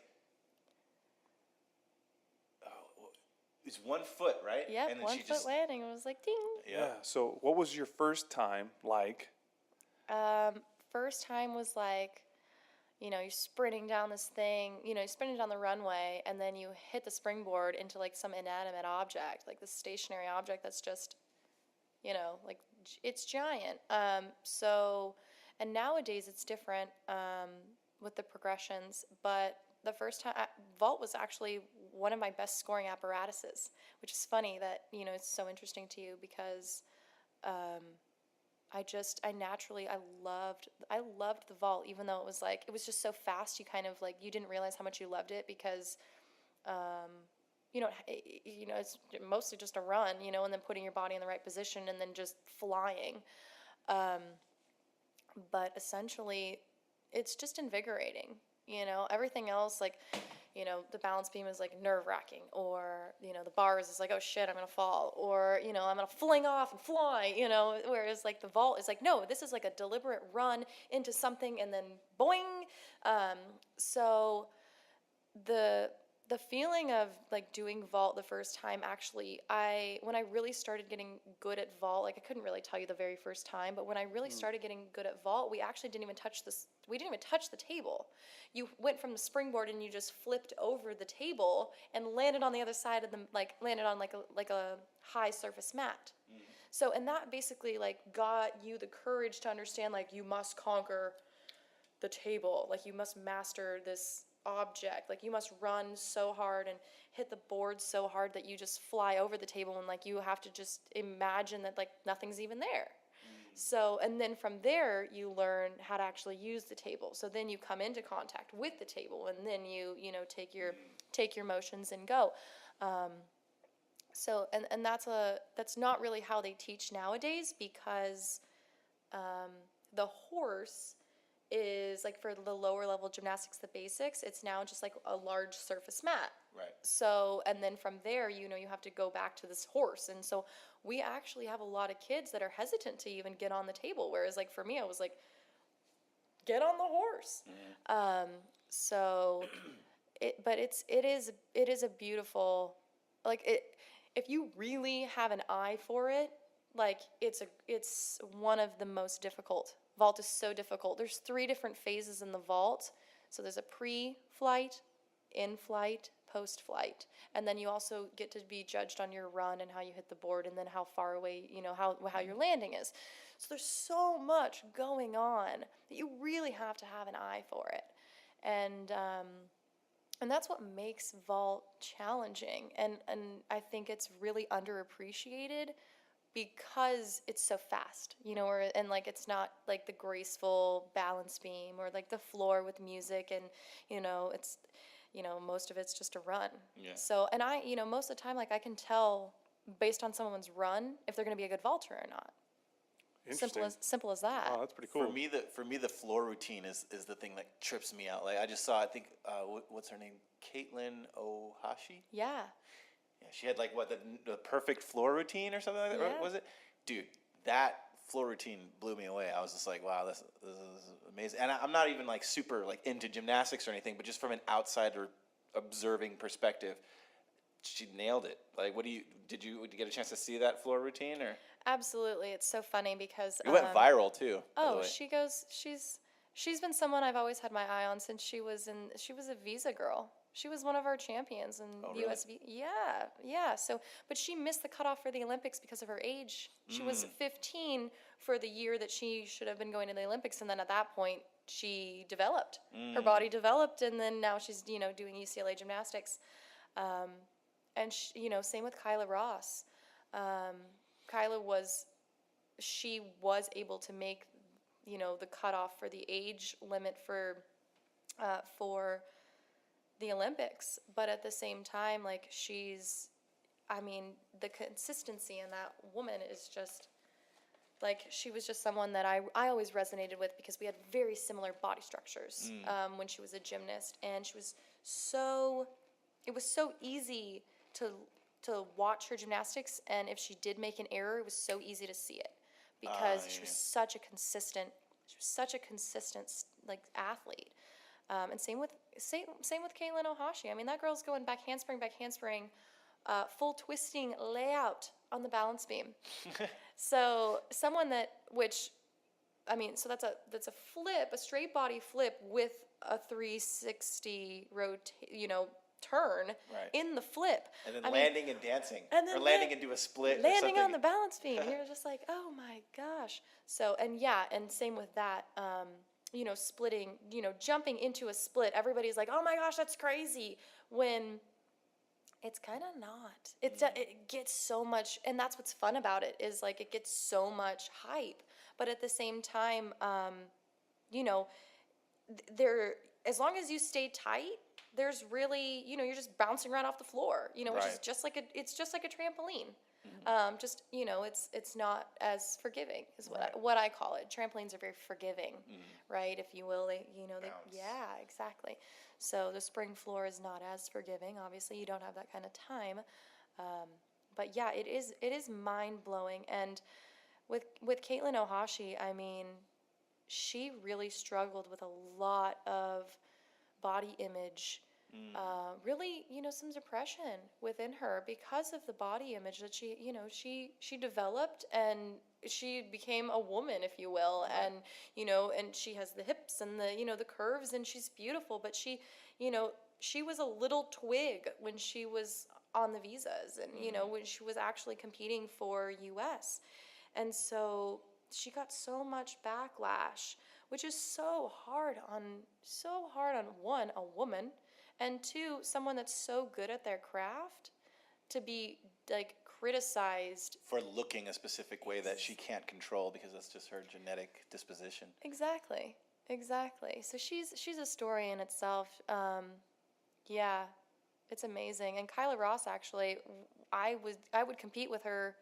it was 1 foot, right? yeah, and then 1 she foot just, landing. It was like, ding. yeah. So, what was your first time like? First time was like, you're sprinting down this thing, you're sprinting down the runway, and then you hit the springboard into like some inanimate object, like this stationary object that's just, like it's giant. And nowadays it's different with the progressions, but the first time, vault was actually one of my best scoring apparatuses, which is funny that, it's so interesting to you because I loved the vault, even though it was just so fast. You kind of like, you didn't realize how much you loved it because, it's mostly just a run, and then putting your body in the right position and then just flying. But essentially it's just invigorating, everything else, like, the balance beam is like nerve-wracking, or, the bars is like, oh shit, I'm gonna fall, or, I'm gonna fling off and fly, whereas like the vault is like, no, this is like a deliberate run into something and then boing. So the feeling of like doing vault the first time, actually, when I really started getting good at vault, like I couldn't really tell you the very first time, but when I really started getting good at vault, we actually didn't even touch the table. You went from the springboard and you just flipped over the table and landed on the other side of landed on like a high surface mat. So, and that basically like got you the courage to understand, like, you must conquer the table, like you must master this object, like you must run so hard and hit the board so hard that you just fly over the table, and like you have to just imagine that like nothing's even there. So, and then from there you learn how to actually use the table. So then you come into contact with the table, and then you take your motions and go. So, and that's not really how they teach nowadays, because the horse is like, for the lower level gymnastics, the basics, it's now just like a large surface mat. Right. So, and then from there, you have to go back to this horse. And so we actually have a lot of kids that are hesitant to even get on the table. Whereas like for me, I was like, get on the horse. So it is a beautiful, like if you really have an eye for it, like it's one of the most difficult. Vault is so difficult. There's 3 different phases in the vault. So there's a pre-flight, in-flight, post-flight. And then you also get to be judged on your run and how you hit the board, and then how far away, how your landing is. So there's so much going on that you really have to have an eye for it. And that's what makes vault challenging. And I think it's really underappreciated, because it's so fast, and like it's not like the graceful balance beam or like the floor with music, and it's most of it's just a run. Yeah. So, and I most of the time, like, I can tell based on someone's run if they're going to be a good vaulter or not. Simple as that. Wow, that's pretty cool. For me, the floor routine is the thing that trips me out. Like, I just saw, I think, what's her name, Katelyn Ohashi. Yeah. Yeah, she had like the perfect floor routine or something like that, Yeah. was it? Dude, that floor routine blew me away. I was just like, wow, this is amazing. And I'm not even like super like into gymnastics or anything, but just from an outsider observing perspective, she nailed it. Like, did you get a chance to see that floor routine, or Absolutely. It's so funny because it went viral too? By the oh, way. she's been someone I've always had my eye on since she was a visa girl. She was one of our champions in Oh, really? USV. Yeah, yeah. So, but she missed the cutoff for the Olympics because of her age. She was 15 for the year that she should have been going to the Olympics, and then at that point, she developed. Her body developed, and then now she's doing UCLA gymnastics. And same with Kyla Ross. Kyla was able to make the cutoff for the age limit for the Olympics, but at the same time, like the consistency in that woman is just like, she was just someone that I always resonated with because we had very similar body structures when she was a gymnast, and it was so easy to watch her gymnastics, and if she did make an error, it was so easy to see it because she was such a consistent like athlete. And same with katelyn Ohashi. I mean, that girl's going back handspring, full twisting layout on the balance beam. So someone so that's a flip, a straight body flip with a 360 turn in the flip, And then landing and dancing, and then or landing and do a split, landing or on the balance beam. You're just like, oh my gosh. So and same with that. Splitting, jumping into a split. Everybody's like, oh my gosh, that's crazy. When it's kind of not. It gets so much, and that's what's fun about it, is like it gets so much hype. But at the same time, as long as you stay tight, there's really, you're just bouncing around off the floor, which is just like it's just like a trampoline. It's not as forgiving is what I call it. Trampolines are very forgiving, right? If you will, yeah, exactly. So the spring floor is not as forgiving. Obviously, you don't have that kind of time. But yeah, it is mind blowing. And with katelyn Ohashi, I mean, she really struggled with a lot of body image. Really, some depression within her because of the body image that she developed, and she became a woman, if you will, and and she has the hips and the curves, and she's beautiful, but she was a little twig when she was on the visas, and when she was actually competing for US, and so she got so much backlash, which is so hard on one, a woman, and two, someone that's so good at their craft, to be like criticized For looking a specific way that she can't control because that's just her genetic disposition. Exactly. So she's a story in itself. Yeah, it's amazing. And Kyla Ross, actually, I would compete with her,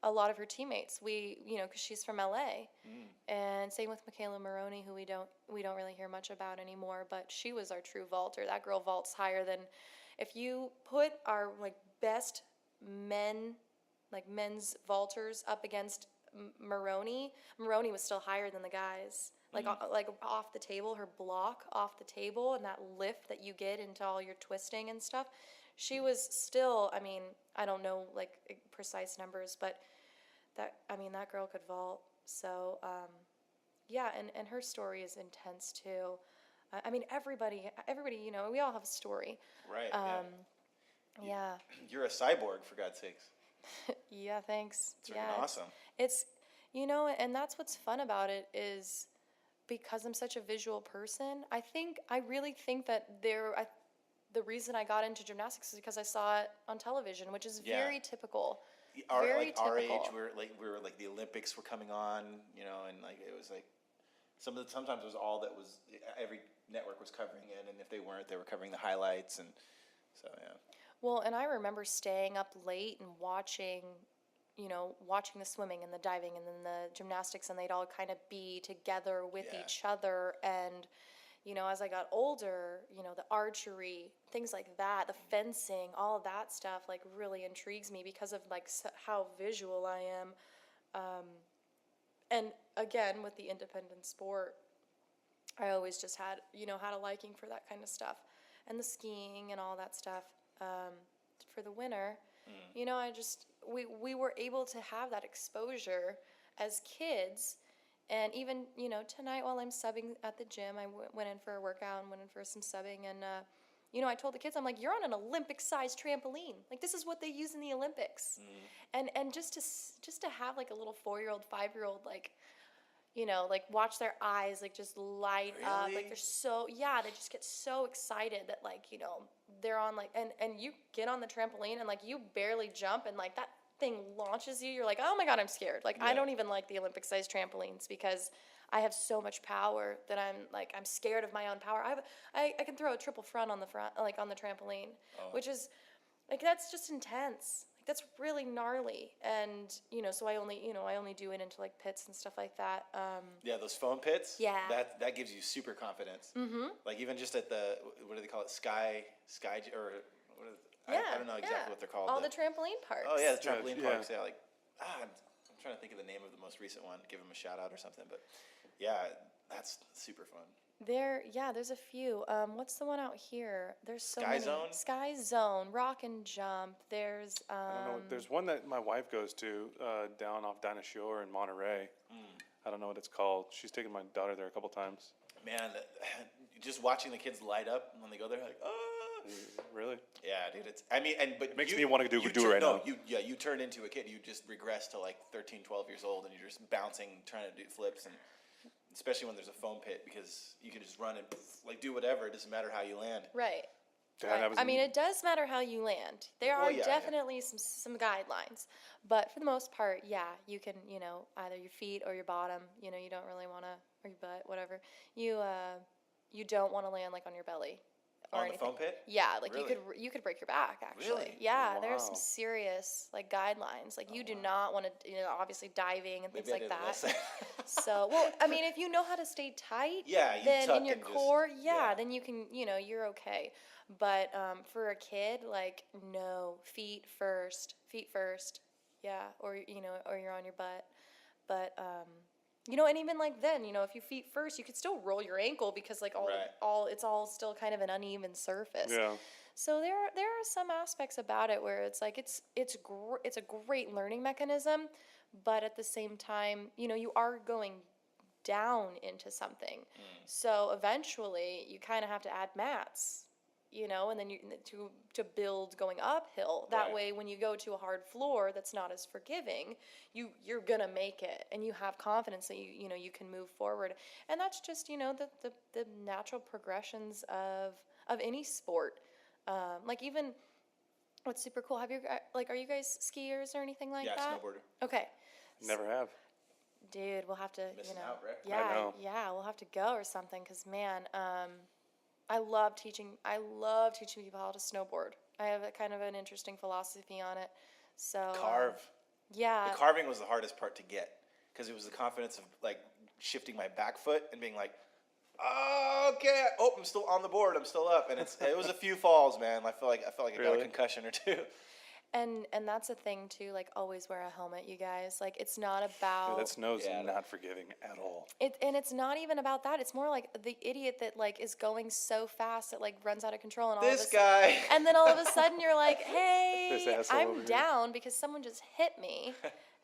a lot of her teammates. Because she's from LA, and same with Michaela Maroney, who we don't really hear much about anymore. But she was our true vaulter. That girl vaults higher than, if you put our best men's vaulters up against Maroney was still higher than the guys. Like off the table, her block off the table, and that lift that you get into all your twisting and stuff. She was still, I don't know precise numbers, but that girl could vault. So, and her story is intense too. Everybody, we all have a story. Right. Yeah. You're a cyborg, for God's sakes. Yeah, thanks. It's freaking awesome. It's and that's what's fun about it, is because I'm such a visual person. I really think that the reason I got into gymnastics is because I saw it on television, which is very typical. Our age, we were the Olympics were coming on, and it was sometimes it was all that was, every network was covering it, and if they weren't, they were covering the highlights, and so yeah. Well, and I remember staying up late and watching the swimming and the diving and then the gymnastics, and they'd all kind of be together with each other. And, as I got older, the archery, things like that, the fencing, all of that stuff, really intrigues me because of how visual I am. And again, with the independent sport, I always just had a liking for that kind of stuff, and the skiing and all that stuff. for the winter. You know, we were able to have that exposure as kids. And even, you know, tonight while I'm subbing at the gym, I went in for a workout and went in for some subbing. And, you know, I told the kids, I'm like, you're on an Olympic-sized trampoline. Like, this is what they use in the Olympics. And just to have, like, a little 4-year-old, 5-year-old, like, you know, like, watch their eyes, like, just light up. Like, they're so, yeah, they just get so excited that, like, you know, they're on, like, and you get on the trampoline and, like, you barely jump and, like, that thing launches you. You're like, oh, my God, I'm scared. Like, I don't even like the Olympic-sized trampolines because I have so much power that I'm scared of my own power. I can throw a triple front on the front, like, on the trampoline, which is, like, that's just intense. That's really gnarly. And, you know, so I only do it into, like, pits and stuff like that. Yeah, those foam pits. Yeah. That gives you super confidence. Like even just at the, what do they call it? Sky, or what is it? I don't know exactly what they're called. All the trampoline parks. Oh yeah, the trampoline parks. Yeah, like I'm trying to think of the name of the most recent one. Give them a shout out or something. But yeah, that's super fun. There's a few. What's the one out here? There's so Sky many. Zone? Sky Zone, Rock and Jump. There's I don't know. There's one that my wife goes to down off Dinah Shore in Monterey. I don't know what it's called. She's taken my daughter there a couple times. Man, just watching the kids light up when they go there, like, Really? yeah, dude. But it makes me want to do it right now. You turn into a kid. You just regress to like 13, 12 years old, and you're just bouncing, trying to do flips, and especially when there's a foam pit, because you can just run and like do whatever. It doesn't matter how you land. right. Dad, Right. I mean, it does matter how you land. There are definitely some guidelines, but for the most part, yeah, you can, you know, either your feet or your bottom. You know, you don't really want to, or your butt, whatever. You don't want to land like on your belly or On anything. the foam pit? Yeah, like Really? you could break your back actually. Really? Yeah, there are some Wow. serious like guidelines. Like you do not want to, you know, obviously diving and things Maybe I like didn't that. listen. So, well, I mean, if you know how to stay tight, Yeah, you then tuck in your and just- core, yeah. then you can, you know, you're okay. But for a kid, like, no, feet first, yeah, or you know, or you're on your butt. But you know, and even like then, you know, if you feet first, you could still roll your ankle because like it's all still kind of an uneven surface. Yeah. So there are some aspects about it where it's like it's a great learning mechanism, but at the same time, you know, you are going down into something. So eventually, you kind of have to add mats, you know, and then to build going uphill. That way, when you go to a hard floor that's not as forgiving, you're gonna make it, and you have confidence that you know you can move forward. And that's just, you know, the natural progressions of any sport. Like even what's super cool. Have you are you guys skiers or anything like that? Yeah, snowboarder. Okay. Never have. Dude, we'll have to, Missing you know, out, Rick. yeah, I know. yeah, we'll have to go or something. Cause man, I love teaching people how to snowboard. I have a kind of an interesting philosophy on it. So Carve. Yeah. The carving was the hardest part to get because it was the confidence of like shifting my back foot and being like, oh, okay, I'm still on the board, I'm still up, and it was a few falls, man. I feel like I got a Really? concussion or two. And that's a thing too. Like always wear a helmet, you guys. Like it's not about Dude, that snow's Yeah. not forgiving at all. and it's not even about that. It's more like the idiot that like is going so fast that like runs out of control and all This of a guy. And then all of a sudden you're like, hey, This asshole over I'm here. down because someone just hit me.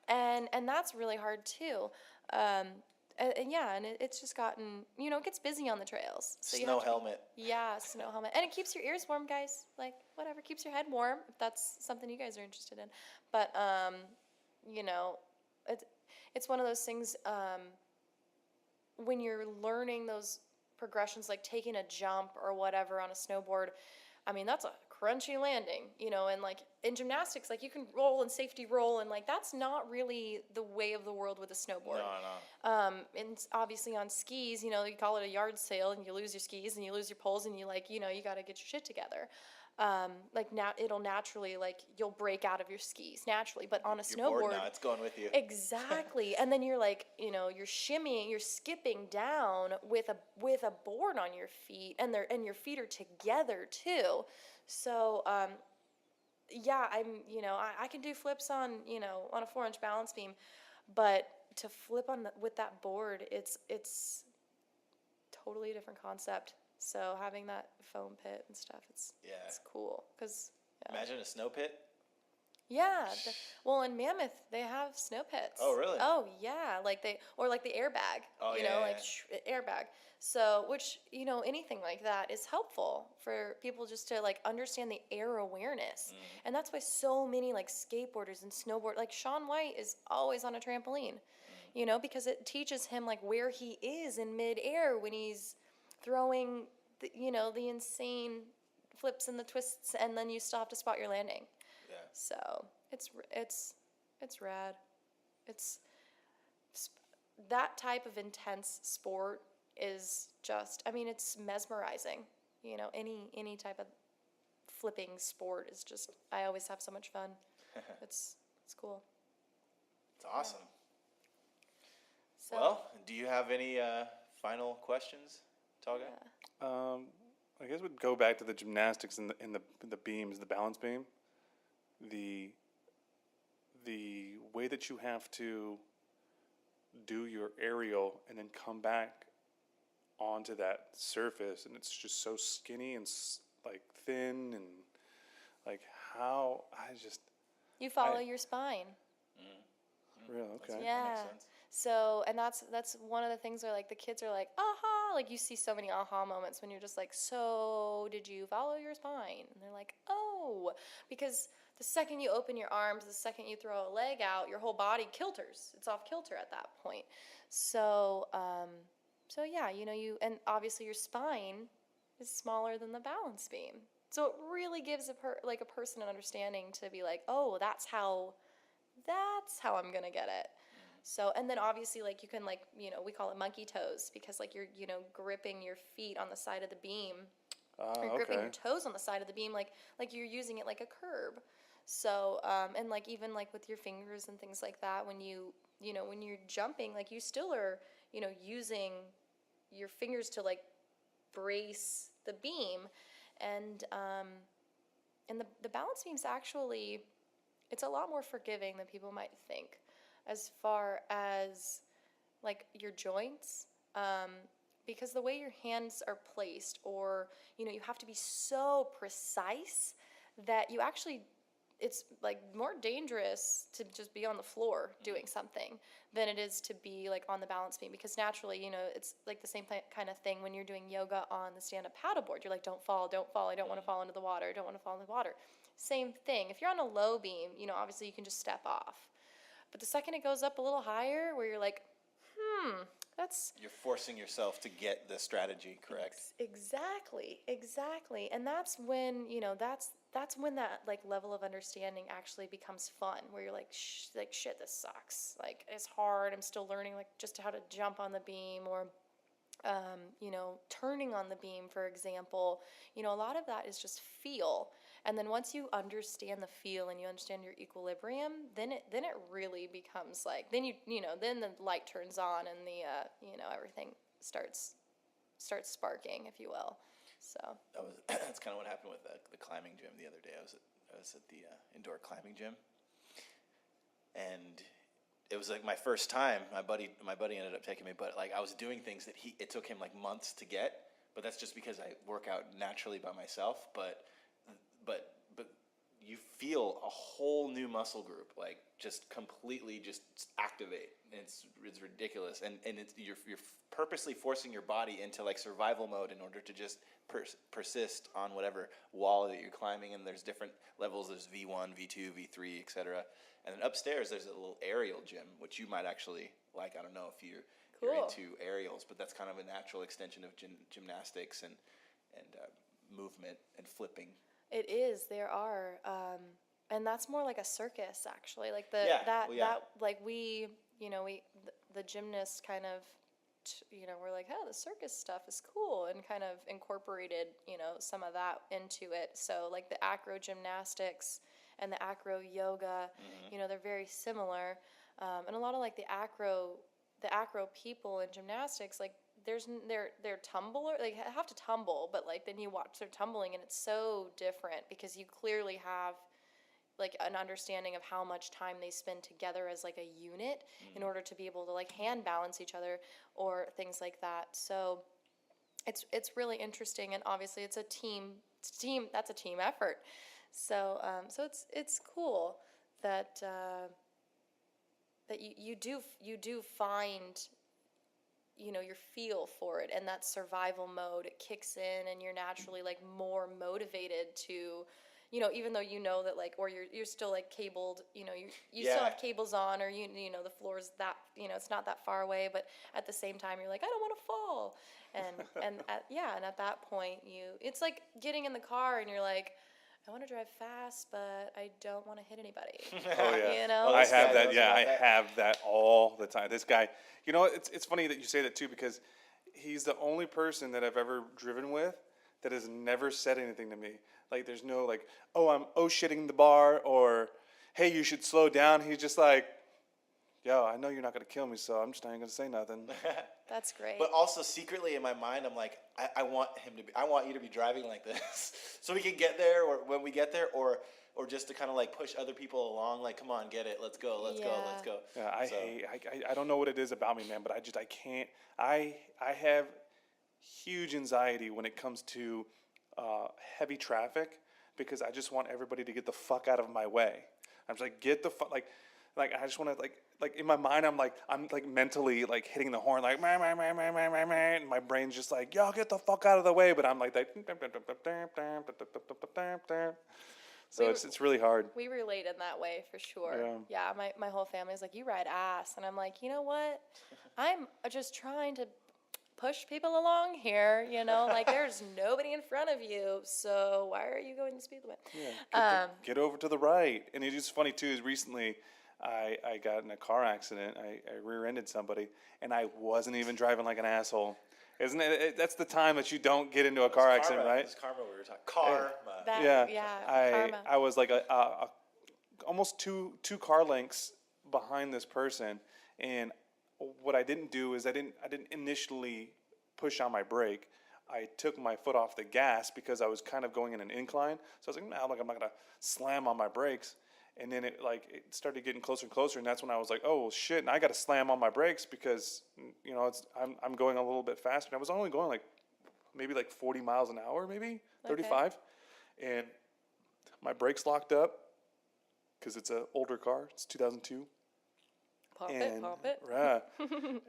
and that's really hard too. And yeah, and it's just gotten, you know, it gets busy on the trails. So you Snow have to, helmet. yeah, snow helmet. And it keeps your ears warm, guys. Like, whatever, keeps your head warm, if that's something you guys are interested in. But, you know, it's one of those things, when you're learning those progressions, like taking a jump or whatever on a snowboard, I mean, that's a crunchy landing, you know, and like in gymnastics, like you can roll and safety roll, and like that's not really the way of the world with a snowboard. No. And obviously on skis, you know, you call it a yard sale and you lose your skis and you lose your poles and you like, you know, you got to get your shit together. Like now it'll naturally, like you'll break out of your skis naturally, but on a You're bored snowboard, now. It's going with you. exactly. And then you're like, you know, you're shimmying, you're skipping down with a board on your feet, and your feet are together too. So, yeah, you know, I can do flips on, you know, on a 4-inch balance beam, but to flip with that board, it's totally a different concept. So having that foam pit and stuff, it's cool because Imagine a snow pit. Yeah. Well, in Mammoth, they have snow pits. Oh, really? Oh, yeah. Like the airbag. Oh, you yeah, know, yeah, like airbag. So, which, anything like that is helpful for people just to like understand the air awareness. And that's why so many like skateboarders and snowboard, like Shaun White is always on a trampoline, because it teaches him like where he is in midair when he's throwing, the insane flips and the twists, and then you still have to spot your landing. Yeah. So it's rad. It's that type of intense sport is just, it's mesmerizing. Any type of flipping sport is just, I always have so much fun. It's cool. It's awesome. So, Well, do you have any final questions, Toga? I guess we'd go back to the gymnastics and the beams, the balance beam. The way that you have to do your aerial and then come back onto that surface, and it's just so skinny and like thin, and like how you follow your spine. Really okay. Yeah. That makes sense. So, and that's one of the things where like the kids are like, aha, like you see so many aha moments when you're just like, so did you follow your spine? And they're like, oh, because the second you open your arms, the second you throw a leg out, your whole body kilters. It's off kilter at that point. So, yeah, and obviously your spine is smaller than the balance beam. So it really gives a person an understanding to be like, oh, that's how I'm gonna get it. So, and then obviously like you can like, we call it monkey toes because like you're, gripping your feet on the side of the beam. Or gripping your toes on the side of the beam like you're using it like a curb. So, and like even like with your fingers and things like that, when when you're jumping, like you still are, using your fingers to like brace the beam. And the balance beam's actually, it's a lot more forgiving than people might think as far as like your joints. Because the way your hands are placed, or, you have to be so precise that you actually, it's like more dangerous to just be on the floor doing something than it is to be like on the balance beam, because naturally, it's like the same kind of thing when you're doing yoga on the stand-up paddleboard. You're like, don't fall, I don't want to fall into the water, Same thing. If you're on a low beam, obviously you can just step off. But the second it goes up a little higher, where you're like, you're forcing yourself to get the strategy correct. Exactly. And that's when, that's when that like level of understanding actually becomes fun, where you're like, shit, this sucks. Like, it's hard. I'm still learning like just how to jump on the beam, or, turning on the beam, for example. A lot of that is just feel. And then once you understand the feel and you understand your equilibrium, then it really becomes like, then then the light turns on and the everything starts sparking, if you will. So That's kind of what happened with the climbing gym the other day. I was at the indoor climbing gym, and it was like my first time. My buddy ended up taking me, but like I was doing things that it took him like months to get. But that's just because I work out naturally by myself. But you feel a whole new muscle group like just completely just activate. It's ridiculous, and you're purposely forcing your body into like survival mode in order to just persist on whatever wall that you're climbing. And there's different levels. There's V1, V2, V3, etc. And then upstairs there's a little aerial gym, which you might actually like. I don't know if you're into aerials, but that's kind of a natural extension of gymnastics and movement and flipping. it is. There are, and that's more like a circus, actually. Like the the gymnasts kind of, we're like, oh, the circus stuff is cool, and kind of incorporated, some of that into it. So like the acro gymnastics and the acro yoga, they're very similar, and a lot of like the acro people in gymnastics, like they're tumbler, like have to tumble, but like then you watch their tumbling and it's so different because you clearly have like an understanding of how much time they spend together as like a unit in order to be able to like hand balance each other or things like that. So it's really interesting, and obviously it's a team, that's a team effort. So so it's cool that that you do find, you know, your feel for it, and that survival mode, it kicks in and you're naturally like more motivated to, you know, even though you know that like, or you're still like cabled, you know, you still Yeah. have cables on, or you know the floor's that, you know, it's not that far away, but at the same time you're like, I don't want to fall. And at that point it's like getting in the car and you're like, I want to drive fast, but I don't want to hit anybody. Oh yeah, You know? Oh, I this have guy that. knows Yeah, about I that. have that all the time. This guy, you know, it's funny that you say that too, because he's the only person that I've ever driven with that has never said anything to me. Like, there's no like, oh, I'm shitting the bar, or hey, you should slow down. He's just like, yo, I know you're not gonna kill me, so I'm just not gonna say nothing. That's great. But also secretly in my mind, I'm like, I want you to be driving like this, so we can get there, or when we get there, or just to kind of like push other people along. Like, come on, get it, let's go. Yeah, I So- hate. I don't know what it is about me, man, but I can't. I have huge anxiety when it comes to heavy traffic, because I just want everybody to get the fuck out of my way. I'm just like, get the fuck, like I just want to like in my mind I'm like mentally like hitting the horn like meh, meh, meh, meh, meh, meh, meh, and my brain's just like, yo, get the fuck out of the way, but I'm like that. So it's really hard. We relate in that way for sure. Yeah. Yeah, my whole family's like, you ride ass. And I'm like, you know what? I'm just trying to push people along here, you know? Like, there's nobody in front of you, so why are you going the speed limit? Yeah, get over to the right. And it's just funny too, is recently I got in a car accident. I rear-ended somebody, and I wasn't even driving like an asshole. Isn't it? That's the time that you don't get into a car accident, right? It's karma we were talking. Karma. Karma. I was like a almost two car lengths behind this person, and what I didn't do is I didn't initially push on my brake. I took my foot off the gas because I was kind of going in an incline. So I was like, no, I'm not gonna slam on my brakes. And then it started getting closer and closer, and that's when I was like, oh well, shit! And I got to slam on my brakes because, you know, I'm going a little bit faster. And I was only going like maybe like 40 miles an hour, maybe 35, and my brakes locked up because it's an older car. It's 2002. Pump And, it. Yeah.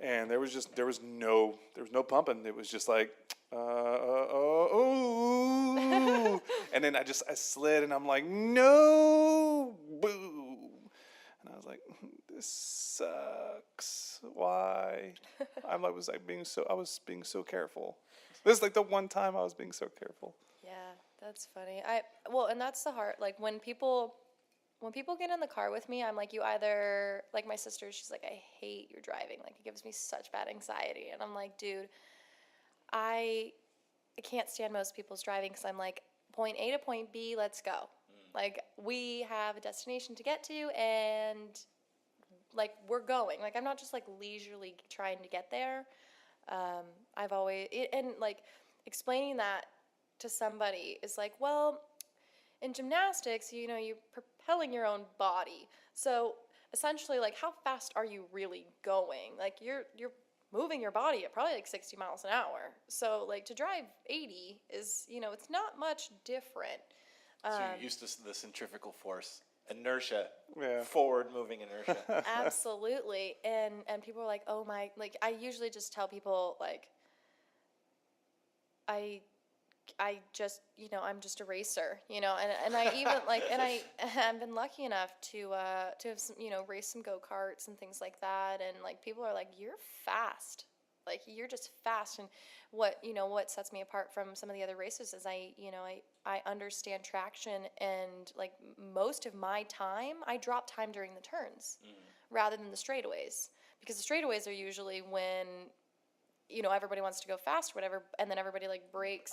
And there was no pumping. It was just like, ooh. And then I slid, and I'm like, no, boo. And I was like, this sucks. Why? I was being so careful. This is like the one time I was being so careful. Yeah, that's funny. And that's the hard, like when people get in the car with me, I'm like, you either, like my sister, she's like, I hate your driving. Like, it gives me such bad anxiety. And I'm like, dude, I can't stand most people's driving because I'm like, point A to point B, let's go. Like, we have a destination to get to, and like, we're going. Like, I'm not just like leisurely trying to get there. I've always, and like, explaining that to somebody is like, well, in gymnastics, you know, you're propelling your own body. So essentially, like, how fast are you really going? Like, you're moving your body at probably like 60 miles an hour. So like to drive 80 is, you know, it's not much different. So you're used to the centrifugal force, inertia, Yeah. forward moving inertia. Absolutely. And people are like, oh my, like, I usually just tell people, like, I just, you know, I'm just a racer, you know, and I even like, and I've been lucky enough to have some, you know, race some go-karts and things like that. And like, people are like, you're fast. Like, you're just fast. And what sets me apart from some of the other racers is I understand traction, and like most of my time, I drop time during the turns rather than the straightaways, because the straightaways are usually when, you know, everybody wants to go fast or whatever, and then everybody like brakes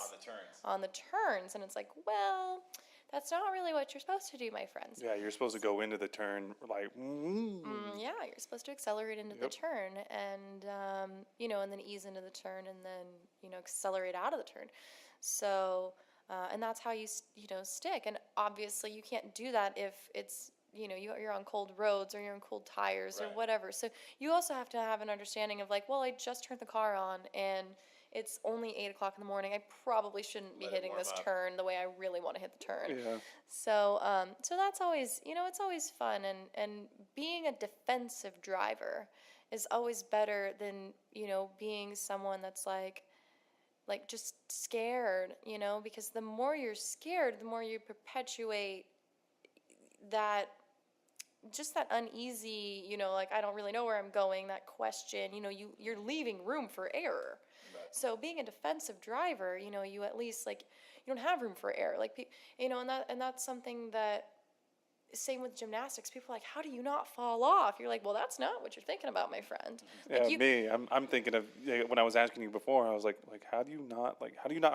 on the turns, and it's like, well, that's not really what you're supposed to do, my friends. Yeah, you're supposed to go into the turn like. Yeah, you're supposed to accelerate into the turn, and you know, and then ease into the turn, and then, you know, accelerate out of the turn. So, and that's how you stick. And obviously, you can't do that if it's, you know, you're on cold roads or you're on cold tires or whatever. So you also have to have an understanding of like, well, I just turned the car on, and it's only 8 o'clock in the morning. I probably shouldn't be Let it hitting warm this up. turn the way I really want to hit the turn. Yeah. So, so that's always, it's always fun, and being a defensive driver is always better than, being someone that's like just scared, because the more you're scared, the more you perpetuate that, just that uneasy, like, I don't really know where I'm going, that question, you're leaving room for error. Right. So being a defensive driver, you at least, like, you don't have room for error. Like, and that's something that, same with gymnastics. People are like, how do you not fall off? You're like, well, that's not what you're thinking about, my friend. Yeah, Like, me. I'm thinking of when I was asking you before. I was like, how do you not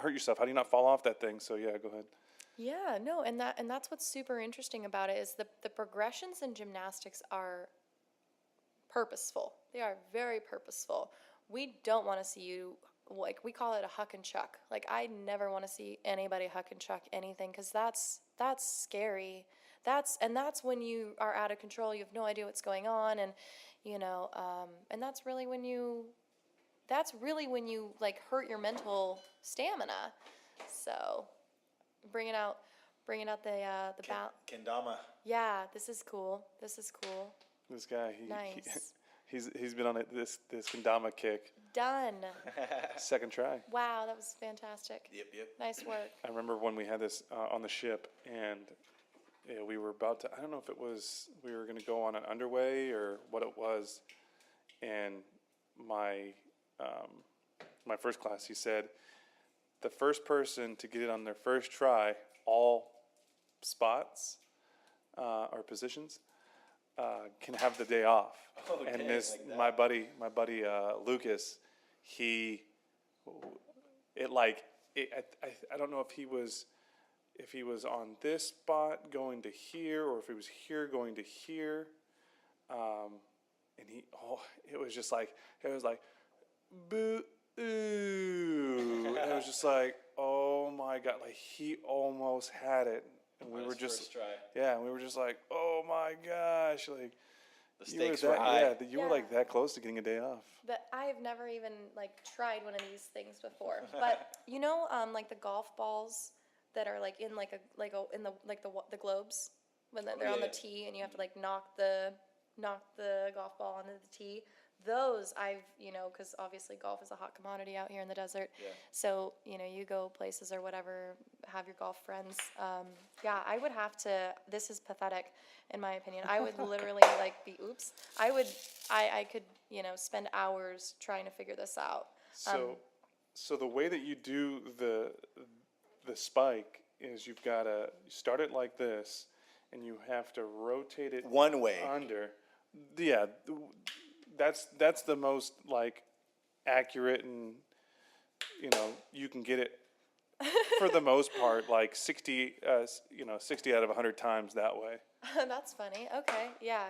hurt yourself? How do you not fall off that thing? So yeah, go ahead. yeah, no, and that's what's super interesting about it is the progressions in gymnastics are purposeful. They are very purposeful. We don't want to see you, like, we call it a huck and chuck. Like, I never want to see anybody huck and chuck anything, because that's scary. That's when you are out of control. You have no idea what's going on, and and that's really when you like hurt your mental stamina. So, bringing out the balance. Kendama. Yeah, this is cool. This guy, Nice. he's been on this kendama kick. Done. Second try. Wow, that was fantastic. Yep. Nice work. I remember when we had this on the ship, and we were about to, I don't know if it was, we were going to go on an underway or what it was, and my first class, he said, the first person to get it on their first try, all spots or positions, can have the day off. Okay, And this, like that. my buddy Lucas, I don't know if he was on this spot going to here, or if he was here going to here, and it was like, boo, ooh, and it was just like, oh my God, like he almost had it, and we On were his just, first try. yeah, and we were just like, oh my gosh, like The you were stakes were that, high. yeah, you were Yeah. like that close to getting a day off. But I have never even like tried one of these things before. But like the golf balls that are like in the globes when they're on the yeah. tee, and you have to like knock the golf ball onto the tee. Those I've, because obviously golf is a hot commodity out here in the desert. Yeah. So, you go places or whatever, have your golf friends. Yeah, I would have to, this is pathetic in my opinion. I would literally I could, spend hours trying to figure this out. So the way that you do the spike is you've got to start it like this, and you have to rotate it One way. under. Yeah, that's the most like accurate, and you can get it for the most part like 60 out of 100 times that way. That's funny. Okay. Yeah.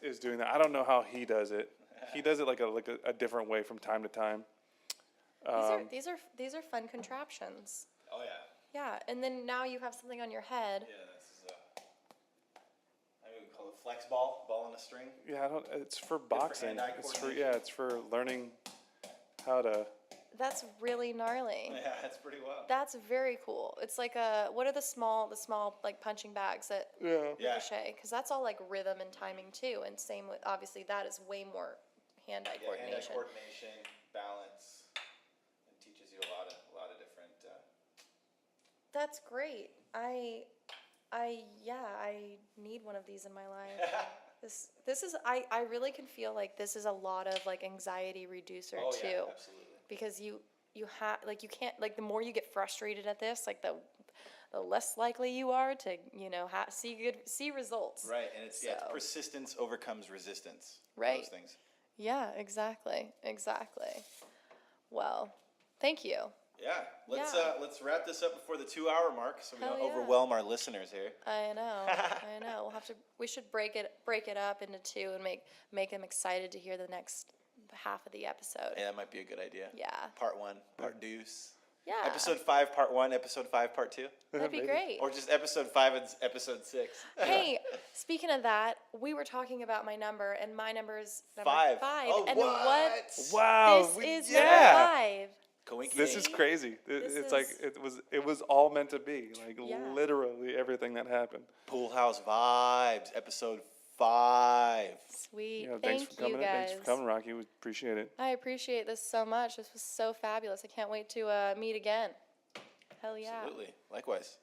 Is doing that. I don't know how he does it. He does it like a different way from time to time. These are fun contraptions. Oh yeah. Yeah, and then now you have something on your head. Yeah, this is I would call it flex ball on a string. Yeah, it's for boxing. hand-eye It's for learning how to. That's really gnarly. Yeah, that's pretty wild. That's very cool. It's like what are the small like punching bags that Yeah. Yeah. ricochet? Because that's all like rhythm and timing too. And same with, obviously that is way more hand-eye Yeah, hand-eye coordination. coordination, balance. It teaches you a lot of different. That's great. I need one of these in my life. This is I really can feel like this is a lot of like anxiety reducer Oh too. yeah, absolutely. Because you have like you can't like the more you get frustrated at this, like the less likely you are to see results. Right, and it's So- persistence overcomes resistance. Right. Those things. Yeah, exactly. Well, thank you. Yeah. Let's Yeah. let's wrap this up before the 2-hour mark, so we Hell don't yeah. overwhelm our listeners here. I know. We should break it up into two and make them excited to hear the next half of the episode. Yeah, that might be a good idea. Yeah. Part 1, part deuce. Yeah. Episode 5, part 1, episode 5, part 2. That'd be Maybe. great. Or just episode 5 and episode 6. Hey, speaking of that, we were talking about my number, and my number is number 5. 5. Oh, and what? Wow. This is yeah. number 5. Coinky This dink. is crazy. This It's like is- it was all meant to be. Like Yeah. literally everything that happened. Pool House Vibes, episode 5. Sweet. Yeah, thanks Thank for coming you in. guys. Thanks for coming, Rocky. We appreciate it. I appreciate this so much. This was so fabulous. I can't wait to meet again. Hell yeah. Absolutely. Likewise.